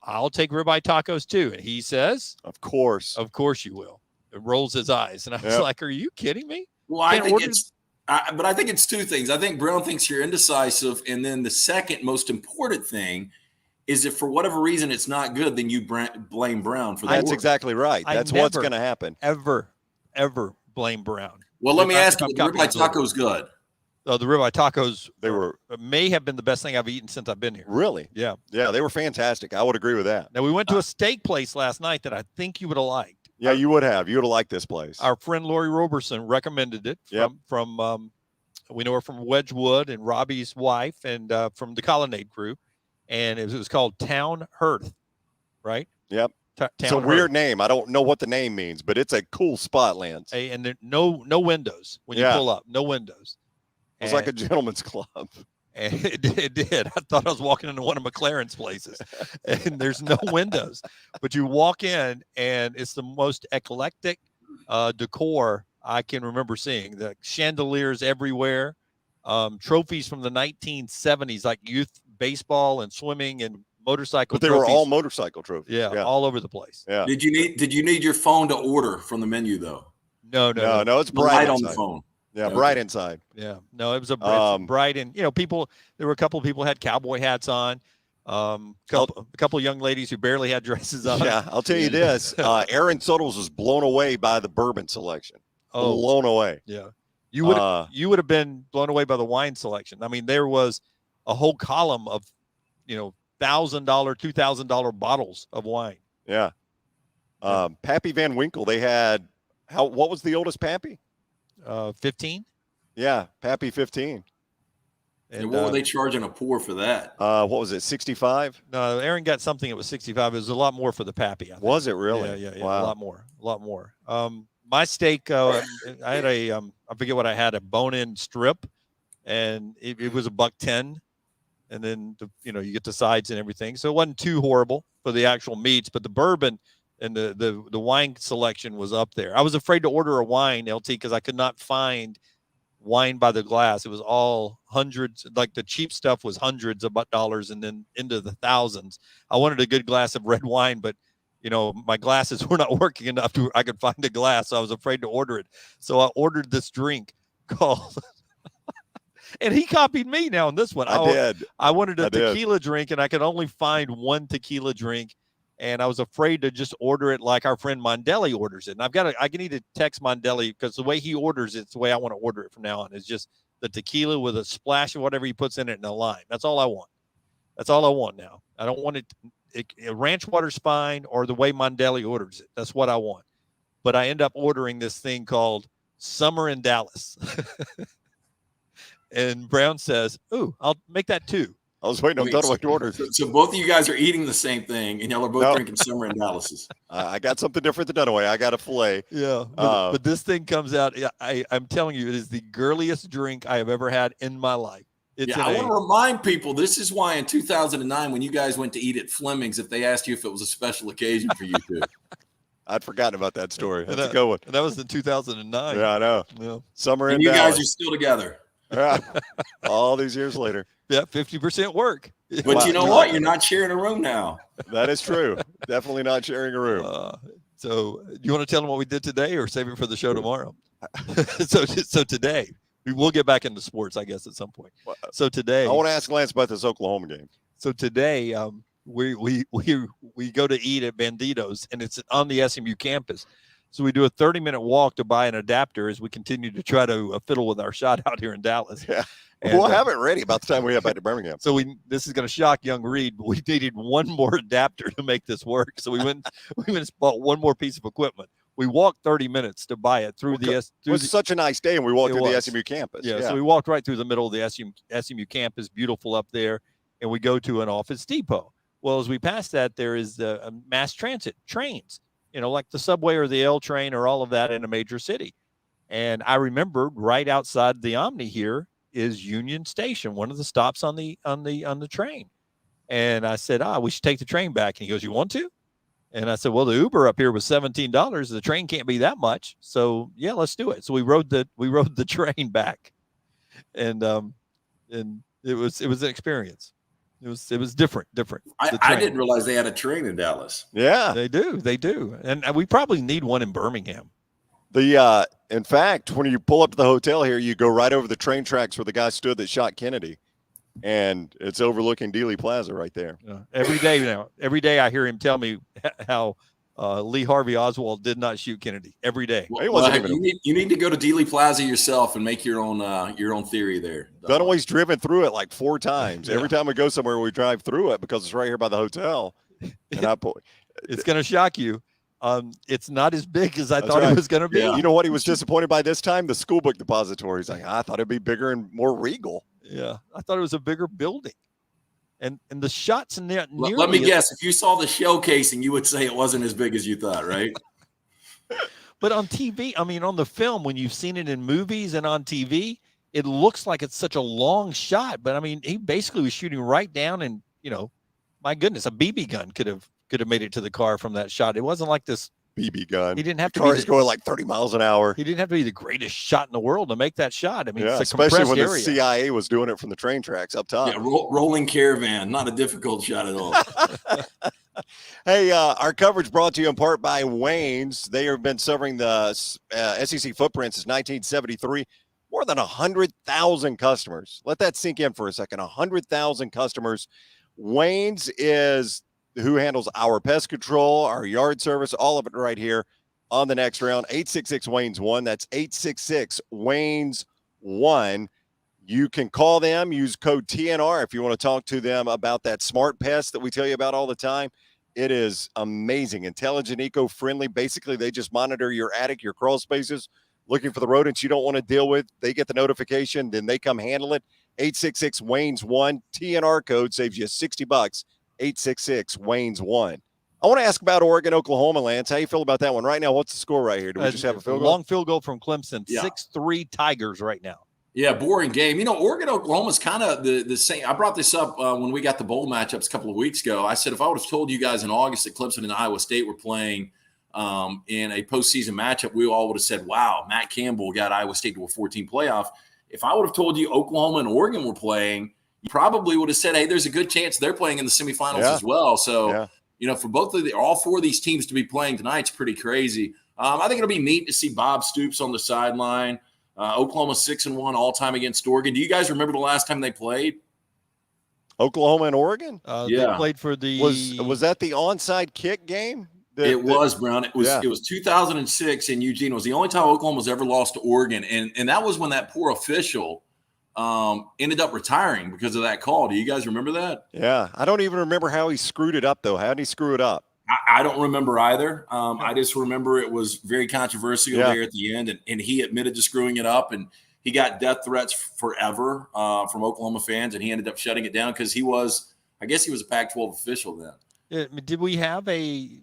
I'll take ribeye tacos too. And he says, Of course you will. It rolls his eyes. And I was like, are you kidding me? Well, I think it's 2 things. I think Brown thinks you're indecisive. And then the second most important thing is if for whatever reason it's not good, then you blame Brown for that. That's exactly right. That's what's going to happen. Ever blame Brown. Well, let me ask you, the ribeye taco's good. The ribeye tacos may have been the best thing I've eaten since I've been here. Really? Yeah. Yeah, they were fantastic. I would agree with that. Now, we went to a steak place last night that I think you would have liked. Yeah, you would have. You would have liked this place. Our friend Lori Roberson recommended it from we know her from Wedgwood and Robbie's wife and from the Colonnade crew. And it was called Town Hearth, right? Yep. It's a weird name. I don't know what the name means, but it's a cool spot, Lance. And there no windows when you pull up. No windows. It was like a gentleman's club. And it did. I thought I was walking into one of McLaren's places, and there's no windows. But you walk in, and it's the most eclectic decor I can remember seeing. The chandeliers everywhere, trophies from the 1970s, like youth baseball and swimming and motorcycle. But they were all motorcycle trophies. Yeah, all over the place. Yeah. Did you need your phone to order from the menu though? No. It's bright on the phone. Yeah, bright inside. Yeah, no, it was a bright, and people. There were a couple of people had cowboy hats on. A couple of young ladies who barely had dresses on. Yeah, I'll tell you this: Aaron Suttles was blown away by the bourbon selection. Blown away. Yeah, you would have been blown away by the wine selection. I mean, there was a whole column of, $1,000, $2,000 bottles of wine. Yeah. Pappy Van Winkle. They had what was the oldest Pappy? 15. Yeah, Pappy 15. And what were they charging a pour for that? What was it, 65? No, Aaron got something that was 65. It was a lot more for the Pappy. I think. Was it really? Yeah. Wow. A lot more. My steak, I had I forget what I had, a bone-in strip, and it was $110. And then you get the sides and everything, so it wasn't too horrible for the actual meats, but the bourbon and the wine selection was up there. I was afraid to order a wine, LT, because I could not find wine by the glass. It was all hundreds, like the cheap stuff was hundreds of dollars and then into the thousands. I wanted a good glass of red wine, but my glasses were not working enough I could find a glass, so I was afraid to order it. So I ordered this drink called and he copied me now on this one. I did. I wanted a tequila drink, and I could only find one tequila drink. And I was afraid to just order it like our friend Mondelli orders it. And I need to text Mondelli, because the way he orders it's the way I want to order it from now on. It's just the tequila with a splash of whatever he puts in it and a lime. That's all I want. That's all I want now. I don't want it ranch water's fine, or the way Mondelli orders it. That's what I want. But I end up ordering this thing called Summer in Dallas. And Brown says, "Ooh, I'll make that 2." I was waiting on Dunaway to order. So both of you guys are eating the same thing, and y'all are both drinking Summer in Dallas. I got something different than Dunaway. I got a filet. Yeah, but this thing comes out. I'm telling you, it is the girliest drink I have ever had in my life. I want to remind people, this is why in 2009, when you guys went to eat at Fleming's, if they asked you if it was a special occasion for you two. I'd forgotten about that story. That's a good one. That was in 2009. Yeah, I know. Yeah. Summer in you Dallas. guys are still together. Yeah. All these years later. Yeah, 50% work. But you know what? You're not sharing a room now. That is true. Definitely not sharing a room. So you want to tell them what we did today, or save it for the show tomorrow? So today, we'll get back into sports, I guess, at some point. So today, I want to ask Lance about this Oklahoma game. So today, we go to eat at Banditos, and it's on the SMU campus. So we do a 30-minute walk to buy an adapter as we continue to try to fiddle with our shot out here in Dallas. Yeah. And we'll have it ready about the time we have back to Birmingham. So this is going to shock young Reed, but we needed one more adapter to make this work. So we went and bought one more piece of equipment. We walked 30 minutes to buy it through it was such a nice day, and we walked through the SMU campus. Yeah, so we walked right through the middle of the SMU campus, beautiful up there, and we go to an office depot. Well, as we pass that, there is a mass transit trains, like the subway or the L train or all of that in a major city. And I remembered right outside the Omni here is Union Station, one of the stops on the train. And I said, we should take the train back. And he goes, "You want to?" And I said, "Well, the Uber up here was $17. The train can't be that much. So yeah, let's do it." So we rode the train back, and it was an experience. It was different. I didn't realize they had a train in Dallas. Yeah, they do. And we probably need one in Birmingham. In fact, when you pull up to the hotel here, you go right over the train tracks where the guy stood that shot Kennedy, and it's overlooking Dealey Plaza right there. Every day I hear him tell me how Lee Harvey Oswald did not shoot Kennedy. Every day. You need to go to Dealey Plaza yourself and make your own theory there. Dunaway's driven through it like 4 times. Every time we go somewhere, we drive through it because it's right here by the hotel. And it's going to shock you. It's not as big as I thought it was going to be. Yeah. You know what he was disappointed by this time? The school book depository. He's like, I thought it'd be bigger and more regal. Yeah, I thought it was a bigger building. And the shots in there. Let me guess. If you saw the showcasing, you would say it wasn't as big as you thought, right? But on TV, I mean, on the film, when you've seen it in movies and on TV, it looks like it's such a long shot. But I mean, he basically was shooting right down, and my goodness, a BB gun could have made it to the car from that shot. It wasn't like this BB gun. He didn't have to. The car is going like 30 miles an hour. He didn't have to be the greatest shot in the world to make that shot. I mean, yeah, it's a especially when area. the CIA was doing it from the train tracks up top. Yeah, rolling caravan, not a difficult shot at all. Hey, our coverage brought to you in part by Wayne's. They have been serving the SEC footprint since 1973. More than 100,000 customers. Let that sink in for a second. 100,000 customers. Wayne's is who handles our pest control, our yard service, all of it right here on the next round. 866-WAYNES-1. That's 866-WAYNES-1. You can call them, use code TNR if you want to talk to them about that smart pest that we tell you about all the time. It is amazing, intelligent, eco-friendly. Basically, they just monitor your attic, your crawl spaces, looking for the rodents you don't want to deal with. They get the notification, then they come handle it. 866-WAYNES-1. TNR code saves you $60. 866-WAYNES-1. I want to ask about Oregon, Oklahoma, Lance. How you feel about that one right now? What's the score right here? Do we just have a field goal? Long field goal from Clemson. Yeah. 6-3 Tigers right now. Yeah, boring game. Oregon, Oklahoma is kind of the same. I brought this up when we got the bowl matchups a couple of weeks ago. I said if I would have told you guys in August that Clemson and Iowa State were playing in a postseason matchup, we all would have said, wow, Matt Campbell got Iowa State to a 14 playoff. If I would have told you Oklahoma and Oregon were playing, you probably would have said, hey, there's a good chance they're playing in the semifinals as well. So, for all four of these teams to be playing tonight is pretty crazy. I think it'll be neat to see Bob Stoops on the sideline. Oklahoma 6-1 all time against Oregon. Do you guys remember the last time they played? Oklahoma and Oregon? They played for the was that the onside kick game? It was, Brown. It was 2006 in Eugene. It was the only time Oklahoma's ever lost to Oregon, and that was when that poor official ended up retiring because of that call. Do you guys remember that? Yeah, I don't even remember how he screwed it up though. How did he screw it up? I don't remember either. I just remember it was very controversial there at the end, and he admitted to screwing it up, and he got death threats forever from Oklahoma fans, and he ended up shutting it down because he was a Pac-12 official then. Did we have a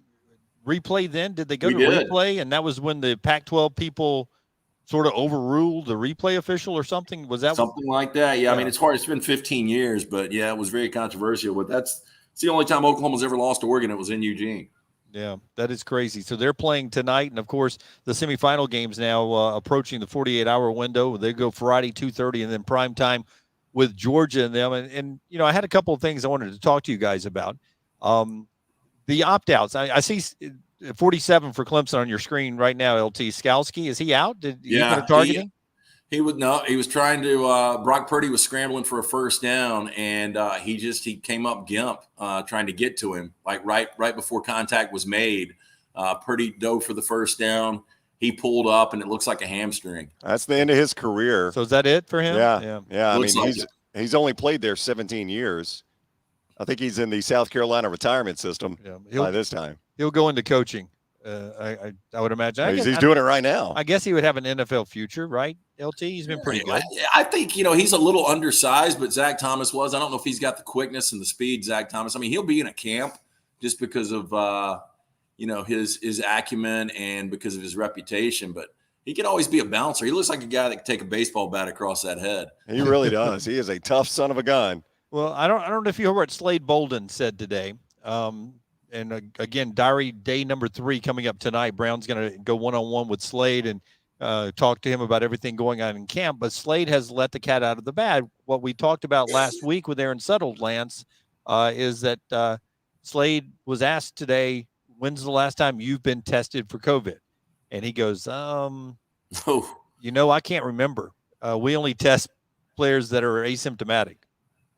replay then? Did they go to replay? And that was when the Pac-12 people sort of overruled the replay official or something? Was that something like that? Yeah, I mean, it's hard. It's been 15 years, but yeah, it was very controversial. But it's the only time Oklahoma's ever lost to Oregon. It was in Eugene. Yeah, that is crazy. So they're playing tonight, and of course, the semifinal games now approaching the 48-hour window. They go Friday 2:30, and then prime time with Georgia and them. And I had a couple of things I wanted to talk to you guys about. The opt-outs. I see 47 for Clemson on your screen right now. LT Skalski, is he out? Did he get a targeting? He was trying to Brock Purdy was scrambling for a first down, and he came up gimp trying to get to him, like right before contact was made. Purdy dove for the first down. He pulled up, and it looks like a hamstring. That's the end of his career. So is that it for him? Yeah. I mean, he's only played there 17 years. I think he's in the South Carolina retirement system by this time. He'll go into coaching. I would imagine. He's doing it right now. I guess he would have an NFL future, right? LT, he's been pretty good. I think, he's a little undersized, but Zach Thomas was. I don't know if he's got the quickness and the speed, Zach Thomas. I mean, he'll be in a camp just because of, his acumen and because of his reputation, but he could always be a bouncer. He looks like a guy that could take a baseball bat across that head. He really does. He is a tough son of a gun. Well, I don't know if you heard what Slade Bolden said today. And again, diary day number 3 coming up tonight. Brown's going to go one-on-one with Slade and talk to him about everything going on in camp. But Slade has let the cat out of the bag. What we talked about last week with Aaron Settled, Lance, is that Slade was asked today, when's the last time you've been tested for COVID? And he goes, I can't remember. We only test players that are asymptomatic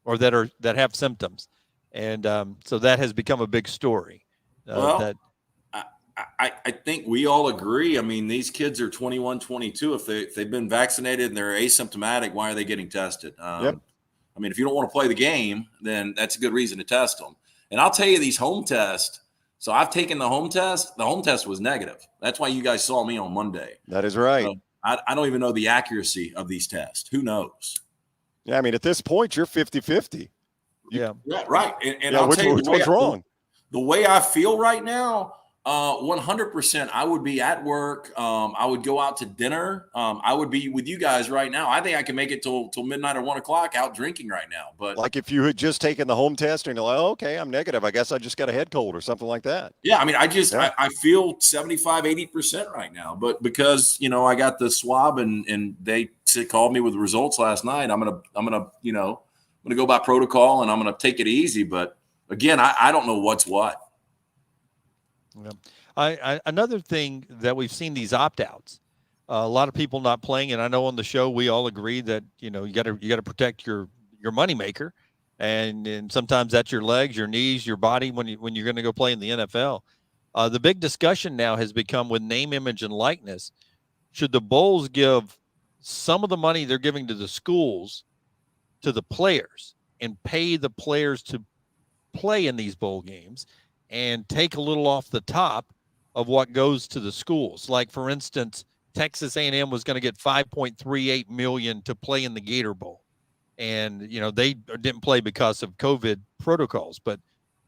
or that have symptoms. And so that has become a big story. I think we all agree. I mean, these kids are 21, 22. If they've been vaccinated and they're asymptomatic, why are they getting tested? I mean, if you don't want to play the game, then that's a good reason to test them. And I'll tell you, these home tests. So I've taken the home test. The home test was negative. That's why you guys saw me on Monday. That is right. So I don't even know the accuracy of these tests. Who knows? Yeah, I mean, at this point, you're 50-50. Yeah. Right. And Yeah, I'll which tell you one's wrong? The way I feel right now, 100%, I would be at work. I would go out to dinner. I would be with you guys right now. I think I can make it till midnight or 1 o'clock out drinking right now. But Like if you had just taken the home test and you're like, oh, okay, I'm negative. I guess I just got a head cold or something like that. yeah, I mean, I feel 75, 80% right now. But because, I got the swab and they called me with the results last night, I'm gonna go by protocol and I'm gonna take it easy. But again, I don't know what's what. Yeah. Another thing that we've seen these opt-outs, a lot of people not playing, and I know on the show we all agree that you got to protect your moneymaker, and sometimes that's your legs, your knees, your body when you're going to go play in the NFL. The big discussion now has become with name, image, and likeness. Should the Bulls give some of the money they're giving to the schools to the players and pay the players to play in these bowl games, and take a little off the top of what goes to the schools? Like, for instance, Texas A&M was going to get $5.38 million to play in the Gator Bowl. And, they didn't play because of COVID protocols. But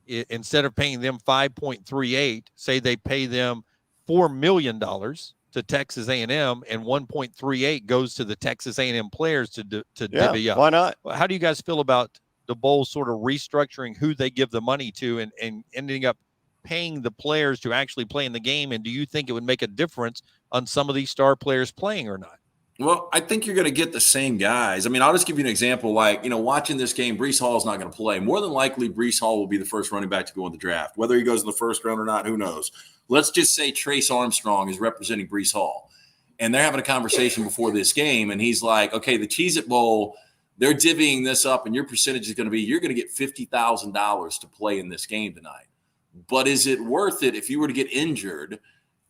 instead of paying them $5.38, say they pay them $4 million to Texas A&M, and 1.38 goes to the Texas A&M players to divvy up. Why not? How do you guys feel about the bowl sort of restructuring who they give the money to and ending up paying the players to actually play in the game? And do you think it would make a difference on some of these star players playing or not? Well, I think you're going to get the same guys. I mean, I'll just give you an example. Like, watching this game, Breece Hall is not going to play. More than likely, Breece Hall will be the first running back to go in the draft. Whether he goes in the first round or not, who knows? Let's just say Trace Armstrong is representing Breece Hall. And they're having a conversation before this game. And he's like, okay, the Cheez-It Bowl, they're divvying this up, and your percentage is going to be, you're going to get $50,000 to play in this game tonight. But is it worth it if you were to get injured,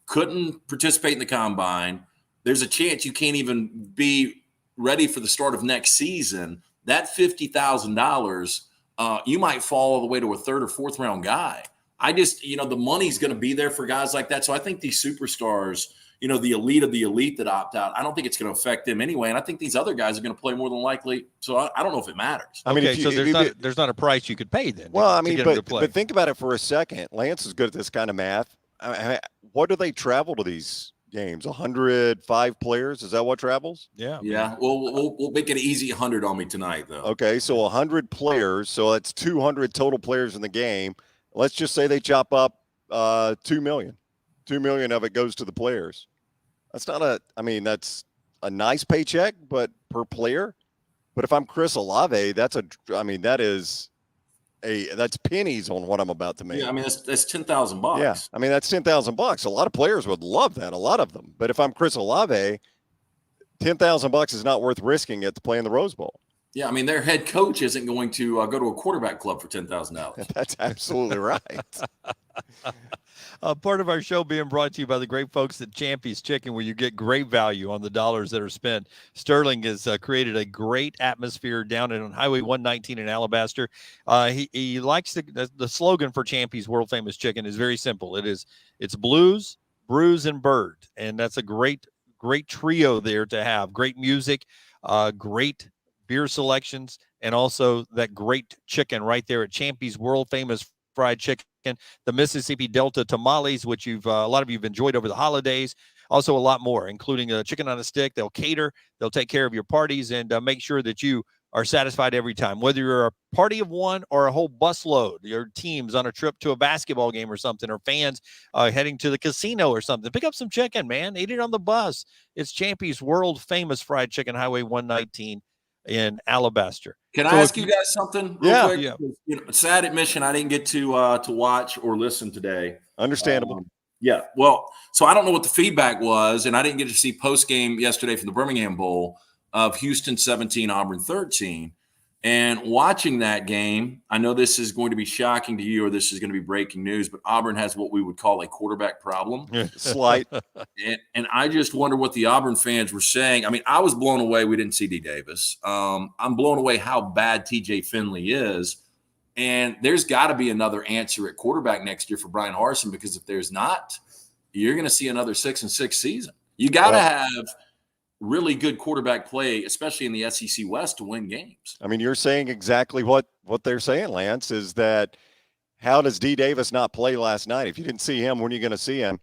couldn't participate in the combine? There's a chance you can't even be ready for the start of next season. That $50,000, you might fall all the way to a third or fourth round guy. I just, the money's going to be there for guys like that. So I think these superstars, the elite of the elite that opt out, I don't think it's going to affect them anyway. And I think these other guys are going to play more than likely. So I don't know if it matters. I mean, okay, so there's not a price you could pay then. Well, I mean, but think about it for a second. Lance is good at this kind of math. What do they travel to these games? 105 players? Is that what travels? Yeah. Yeah. Well, we'll make it easy 100 on me tonight, though. Okay, so 100 players. So that's 200 total players in the game. Let's just say they chop up 2 million. 2 million of it goes to the players. That's a nice paycheck, but per player. But if I'm Chris Olave, that's pennies on what I'm about to make. Yeah, I mean that's $10,000. Yeah, I mean that's $10,000. A lot of players would love that. A lot of them. But if I'm Chris Olave, $10,000 is not worth risking it to play in the Rose Bowl. Yeah, I mean their head coach isn't going to go to a quarterback club for $10,000. That's absolutely right. Part of our show being brought to you by the great folks at Champy's Chicken, where you get great value on the dollars that are spent. Sterling has created a great atmosphere down on Highway 119 in Alabaster. He likes the slogan for Champy's world famous chicken is very simple. It's blues, brews, and bird, and that's a great trio there to have. Great music, great beer selections, and also that great chicken right there at Champy's world famous fried chicken. The Mississippi Delta tamales, which a lot of you've enjoyed over the holidays. Also a lot more, including a chicken on a stick. They'll cater, they'll take care of your parties, and make sure that you are satisfied every time. Whether you're a party of one or a whole busload, your team's on a trip to a basketball game or something, or fans heading to the casino or something, pick up some chicken, man. Eat it on the bus. It's Champy's world famous fried chicken, Highway 119 in Alabaster. Can I ask you guys something real quick? Yeah. Sad admission, I didn't get to watch or listen today. Understandable. Yeah. Well, so I don't know what the feedback was, and I didn't get to see post game yesterday from the Birmingham Bowl of Houston 17, Auburn 13. And watching that game, I know this is going to be shocking to you, or this is going to be breaking news, but Auburn has what we would call a quarterback problem. Slight. And I just wonder what the Auburn fans were saying. I mean, I was blown away. We didn't see D. Davis. I'm blown away how bad TJ Finley is. And there's got to be another answer at quarterback next year for Brian Harsin, because if there's not, you're going to see another 6-6 season. You got to have really good quarterback play, especially in the SEC West, to win games. I mean, you're saying exactly what they're saying, Lance, is that how does D. Davis not play last night? If you didn't see him, when are you going to see him?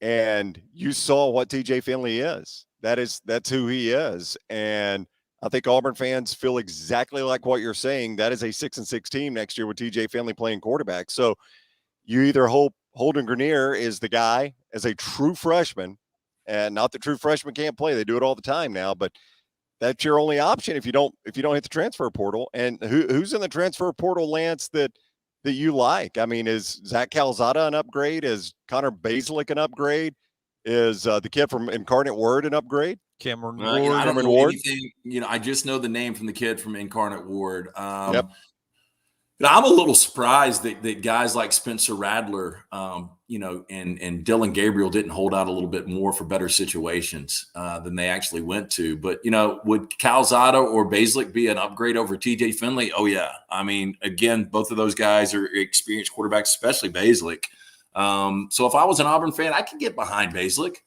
And you saw what TJ Finley is. That's who he is. And I think Auburn fans feel exactly like what you're saying. That is a 6-6 team next year with TJ Finley playing quarterback. So you either hope Holden Grenier is the guy as a true freshman, and not that true freshmen can't play. They do it all the time now, but that's your only option if you don't hit the transfer portal. And who's in the transfer portal, Lance, that you like? I mean, is Zach Calzada an upgrade? Is Connor Basilick an upgrade? Is the kid from Incarnate Word an upgrade? Cameron I Ward. don't know Ward? anything. I just know the name from the kid from Incarnate Ward. Yep. I'm a little surprised that guys like Spencer Radler, and Dylan Gabriel didn't hold out a little bit more for better situations than they actually went to. But, would Calzada or Basilick be an upgrade over TJ Finley? Oh, yeah. I mean, again, both of those guys are experienced quarterbacks, especially Basilick. So if I was an Auburn fan, I could get behind Basilick.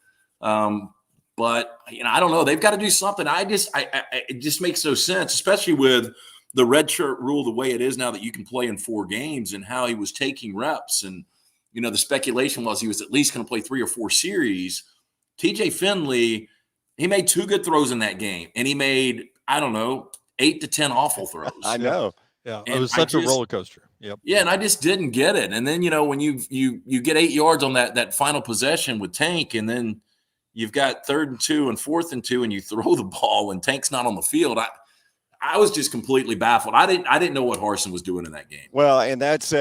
But, I don't know. They've got to do something. It just makes no sense, especially with the redshirt rule the way it is now, that you can play in 4 games, and how he was taking reps. And, the speculation was he was at least going to play 3 or 4 series. TJ Finley, he made 2 good throws in that game, and he made, 8 to 10 awful throws. I know. Yeah, it was such a roller coaster. Yep. Yeah, and I just didn't get it. And then, when you get 8 yards on that final possession with Tank, and then you've got 3rd and 2 and 4th and 2, and you throw the ball and Tank's not on the field, I was just completely baffled. I didn't know what Harsin was doing in that game. Well, and that's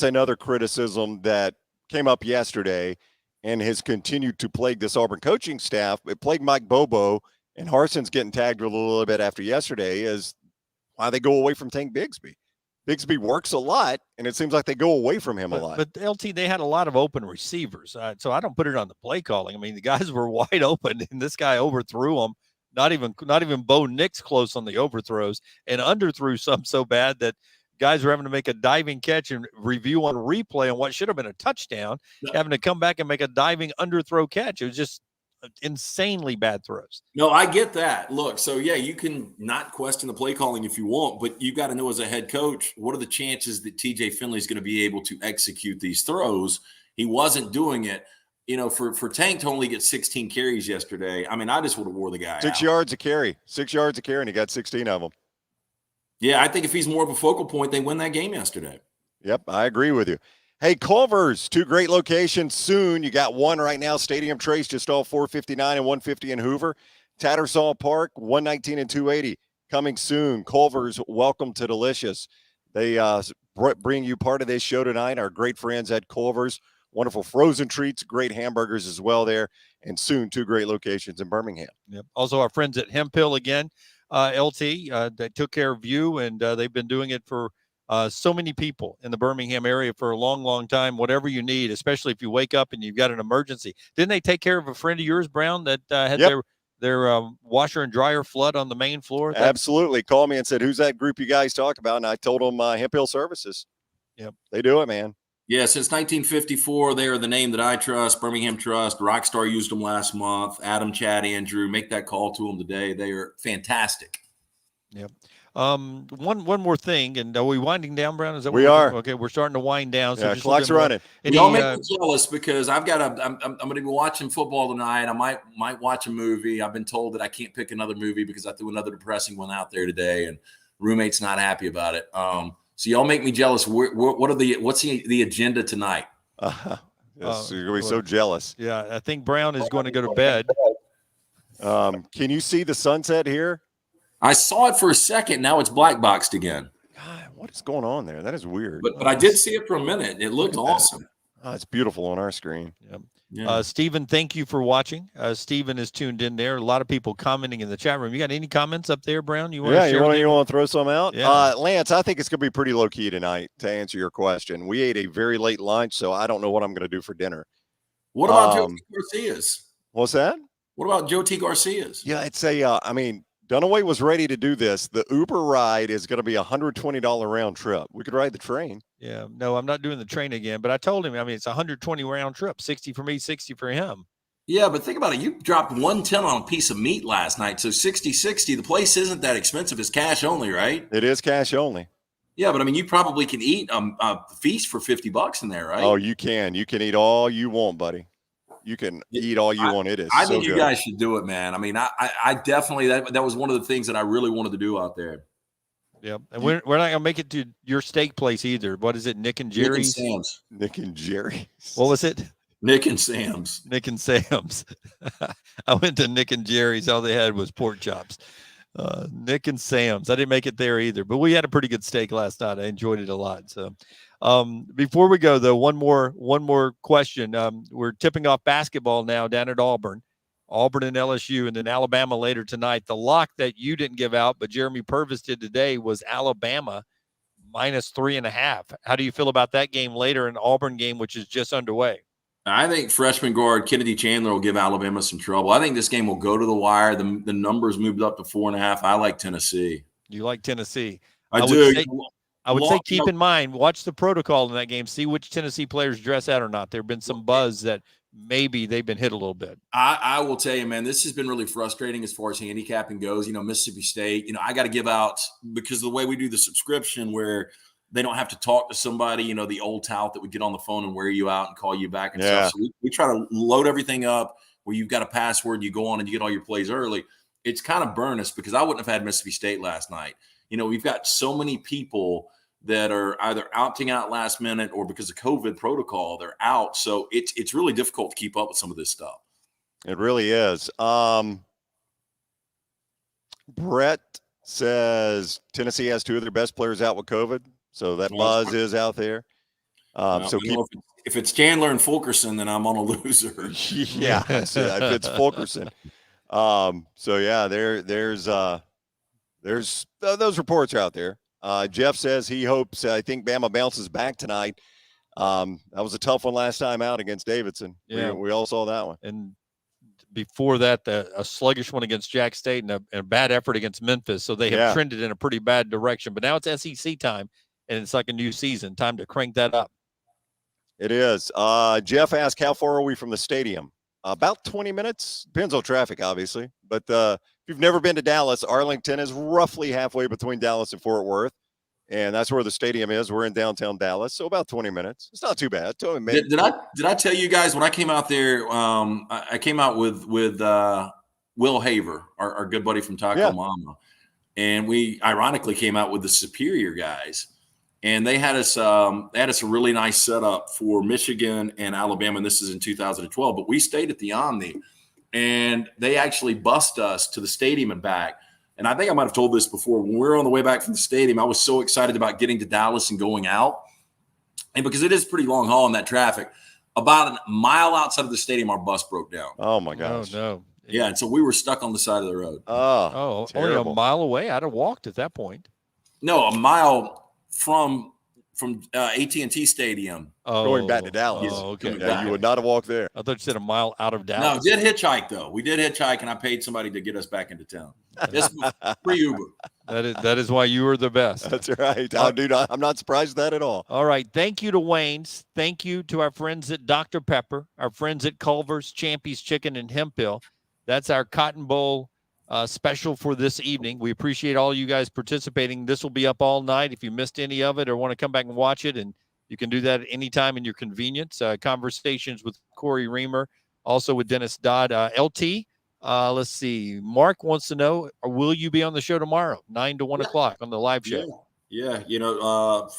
another criticism that came up yesterday and has continued to plague this Auburn coaching staff. It plagued Mike Bobo, and Harsin's getting tagged a little bit after yesterday, is why they go away from Tank Bigsby. Bigsby works a lot, and it seems like they go away from him a lot. But LT, they had a lot of open receivers, so I don't put it on the play calling. I mean, the guys were wide open, and this guy overthrew them. Not even Bo Nix close on the overthrows, and underthrew some so bad that guys were having to make a diving catch and review on replay on what should have been a touchdown, having to come back and make a diving underthrow catch. It was just insanely bad throws. No, I get that. Look, so yeah, you can not question the play calling if you want, but you got to know as a head coach, what are the chances that TJ Finley is going to be able to execute these throws? He wasn't doing it. For Tank to only get 16 carries yesterday, I mean, I just would have wore the guy 6 yards a carry. 6 yards a carry, and he got 16 of them. Yeah, I think if he's more of a focal point, they win that game yesterday. Yep, I agree with you. Hey, Culver's, 2 great locations soon. You got one right now, Stadium Trace, just off 459 and 150 in Hoover. Tattersall Park, 119 and 280. Coming soon. Culver's, welcome to Delicious. They bring you part of this show tonight, our great friends at Culver's. Wonderful frozen treats, great hamburgers as well there, and soon 2 great locations in Birmingham. Yep. Also, our friends at Hemp Hill again, LT, that took care of you, and they've been doing it for so many people in the Birmingham area for a long, long time. Whatever you need, especially if you wake up and you've got an emergency. Didn't they take care of a friend of yours, Brown, that had their washer and dryer flood on the main floor? Absolutely. Called me and said, "Who's that group you guys talk about?" And I told them Hemp Hill Services. Yep, they do it, man. Yeah, since 1954, they are the name that I trust. Birmingham Trust. Rockstar used them last month. Adam, Chad, Andrew, make that call to them today. They are fantastic. Yep. One more thing, and are we winding down, Brown? Is that we are? Okay, we're starting to wind down. So yeah, clock's running. Y'all make me jealous because I'm going to be watching football tonight. I might watch a movie. I've been told that I can't pick another movie because I threw another depressing one out there today, and roommate's not happy about it. So y'all make me jealous. What's the agenda tonight? Yes, you're going to be so jealous. Yeah, I think Brown is going to go to bed. Can you see the sunset here? I saw it for a second. Now it's black boxed again. God, what is going on there? That is weird. But I did see it for a minute. It looked awesome. Oh, it's beautiful on our screen. Yep. Yeah. Stephen, thank you for watching. Stephen is tuned in there. A lot of people commenting in the chat room. You got any comments up there, Brown? You want to throw some out? Yeah. Lance, I think it's going to be pretty low key tonight to answer your question. We ate a very late lunch, so I don't know what I'm going to do for dinner. What about Joe T. Garcia's? What's that? What about Joe T. Garcia's? Yeah, it's Dunaway was ready to do this. The Uber ride is going to be $120 round trip. We could ride the train. Yeah, no, I'm not doing the train again. But I told him, it's a $120 round trip, 60 for me, 60 for him. Yeah, but think about it. You dropped 110 on a piece of meat last night. So 60-60, the place isn't that expensive. It's cash only, right? It is cash only. Yeah, but I mean, you probably can eat a feast for $50 in there, right? Oh, you can. You can eat all you want, buddy. You can eat all you want. It is I so think you good. guys should do it, man. I mean, I definitely, that was one of the things that I really wanted to do out there. Yeah, and we're not gonna make it to your steak place either. What is it, Nick and Jerry's? Nick and Sam's. Nick and Jerry. What was it? Nick and Sam's. Nick and Sam's. I went to Nick and Jerry's. All they had was pork chops. Nick and Sam's. I didn't make it there either, but we had a pretty good steak last night. I enjoyed it a lot. So, before we go though, one more question. We're tipping off basketball now down at Auburn and LSU, and then Alabama later tonight. The lock that you didn't give out, but Jeremy Purvis did today, was Alabama -3.5. How do you feel about that game later, an Auburn game, which is just underway? I think freshman guard Kennedy Chandler will give Alabama some trouble. I think this game will go to the wire. The numbers moved up to 4.5. I like Tennessee. You like Tennessee? I do. I would say keep in mind, watch the protocol in that game. See which Tennessee players dress out or not. There have been some buzz that maybe they've been hit a little bit. I will tell you, man, this has been really frustrating as far as handicapping goes. Mississippi State, I got to give out, because of the way we do the subscription where they don't have to talk to somebody, the old tout that would get on the phone and wear you out and call you back and stuff. So we try to load everything up where you've got a password, you go on and you get all your plays early. It's kind of burn us because I wouldn't have had Mississippi State last night. We've got so many people that are either opting out last minute or because of COVID protocol, they're out. So it's really difficult to keep up with some of this stuff. It really is. Brett says Tennessee has two of their best players out with COVID. So that buzz is out there. If it's Chandler and Fulkerson, then I'm on a loser. Yeah, if it's Fulkerson. So yeah, there's those reports are out there. Jeff says he hopes, I think Bama bounces back tonight. That was a tough one last time out against Davidson. Yeah. We all saw that one. And before that, a sluggish one against Jack State and a bad effort against Memphis. So they have trended in a pretty bad direction. But now it's SEC time, and it's like a new season. Time to crank that up. It is. Jeff asked, how far are we from the stadium? About 20 minutes. Depends on traffic, obviously. But if you've never been to Dallas, Arlington is roughly halfway between Dallas and Fort Worth. And that's where the stadium is. We're in downtown Dallas. So about 20 minutes. It's not too bad. Did I tell you guys when I came out there, I came out with Will Haver, our good buddy from Taco Mama. And we ironically came out with the Superior guys. And they had us a really nice setup for Michigan and Alabama. And this is in 2012. But we stayed at the Omni. And they actually bussed us to the stadium and back. And I think I might have told this before. When we were on the way back from the stadium, I was so excited about getting to Dallas and going out. And because it is pretty long haul in that traffic, about a mile outside of the stadium, our bus broke down. Oh, my gosh. Oh, no. Yeah, and so we were stuck on the side of the road. Oh, only a mile away? I'd have walked at that point. No, a mile from AT&T Stadium. Going back to Dallas. Oh, okay. Yeah, you would not have walked there. I thought you said a mile out of Dallas. No, we did hitchhike, though. We did hitchhike, and I paid somebody to get us back into town. This was pre-Uber. That is why you were the best. That's right. I'm not surprised at that at all. All right. Thank you to Wayne's. Thank you to our friends at Dr. Pepper, our friends at Culver's, Champy's Chicken, and Hemp Hill. That's our Cotton Bowl special for this evening. We appreciate all you guys participating. This will be up all night. If you missed any of it or want to come back and watch it, and you can do that at any time in your convenience. Conversations with Cory Reamer, also with Dennis Dodd. LT, let's see. Mark wants to know, will you be on the show tomorrow, 9 to 1 o'clock on the live show? Yeah.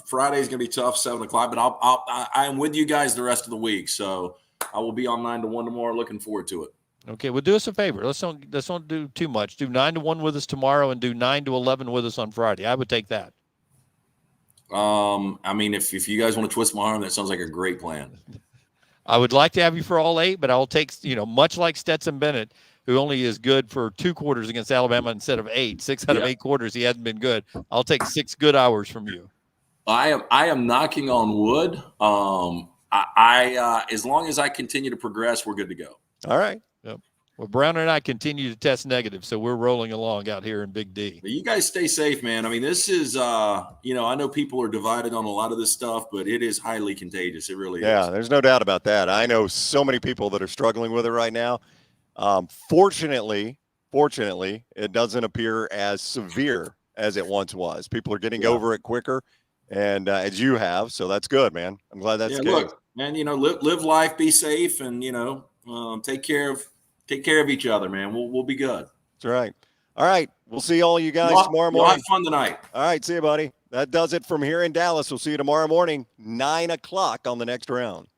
Friday is going to be tough, 7 o'clock, but I am with you guys the rest of the week. So I will be on 9 to 1 tomorrow. Looking forward to it. Okay, well, do us a favor. Let's don't do too much. Do 9 to 1 with us tomorrow, and do 9 to 11 with us on Friday. I would take that. I mean, if you guys want to twist my arm, that sounds like a great plan. I would like to have you for all 8, but I'll take, much like Stetson Bennett, who only is good for 2 quarters against Alabama instead of 8. 6 out of 8 quarters, he hasn't been good. I'll take 6 good hours from you. I am knocking on wood. I as long as I continue to progress, we're good to go. All right. Yep. Well, Brown and I continue to test negative, so we're rolling along out here in Big D. You guys stay safe, man. I mean, this is, I know people are divided on a lot of this stuff, but it is highly contagious. It really is. Yeah, there's no doubt about that. I know so many people that are struggling with it right now. Fortunately, it doesn't appear as severe as it once was. People are getting over it quicker, and as you have, so that's good, man. I'm glad that's the case. Look, man, live life, be safe, and take care of each other, man. We'll be good. That's right. All right, we'll see all you guys tomorrow morning. You'll have fun tonight. All right, see you, buddy. That does it from here in Dallas. We'll see you tomorrow morning, 9 o'clock on the next round.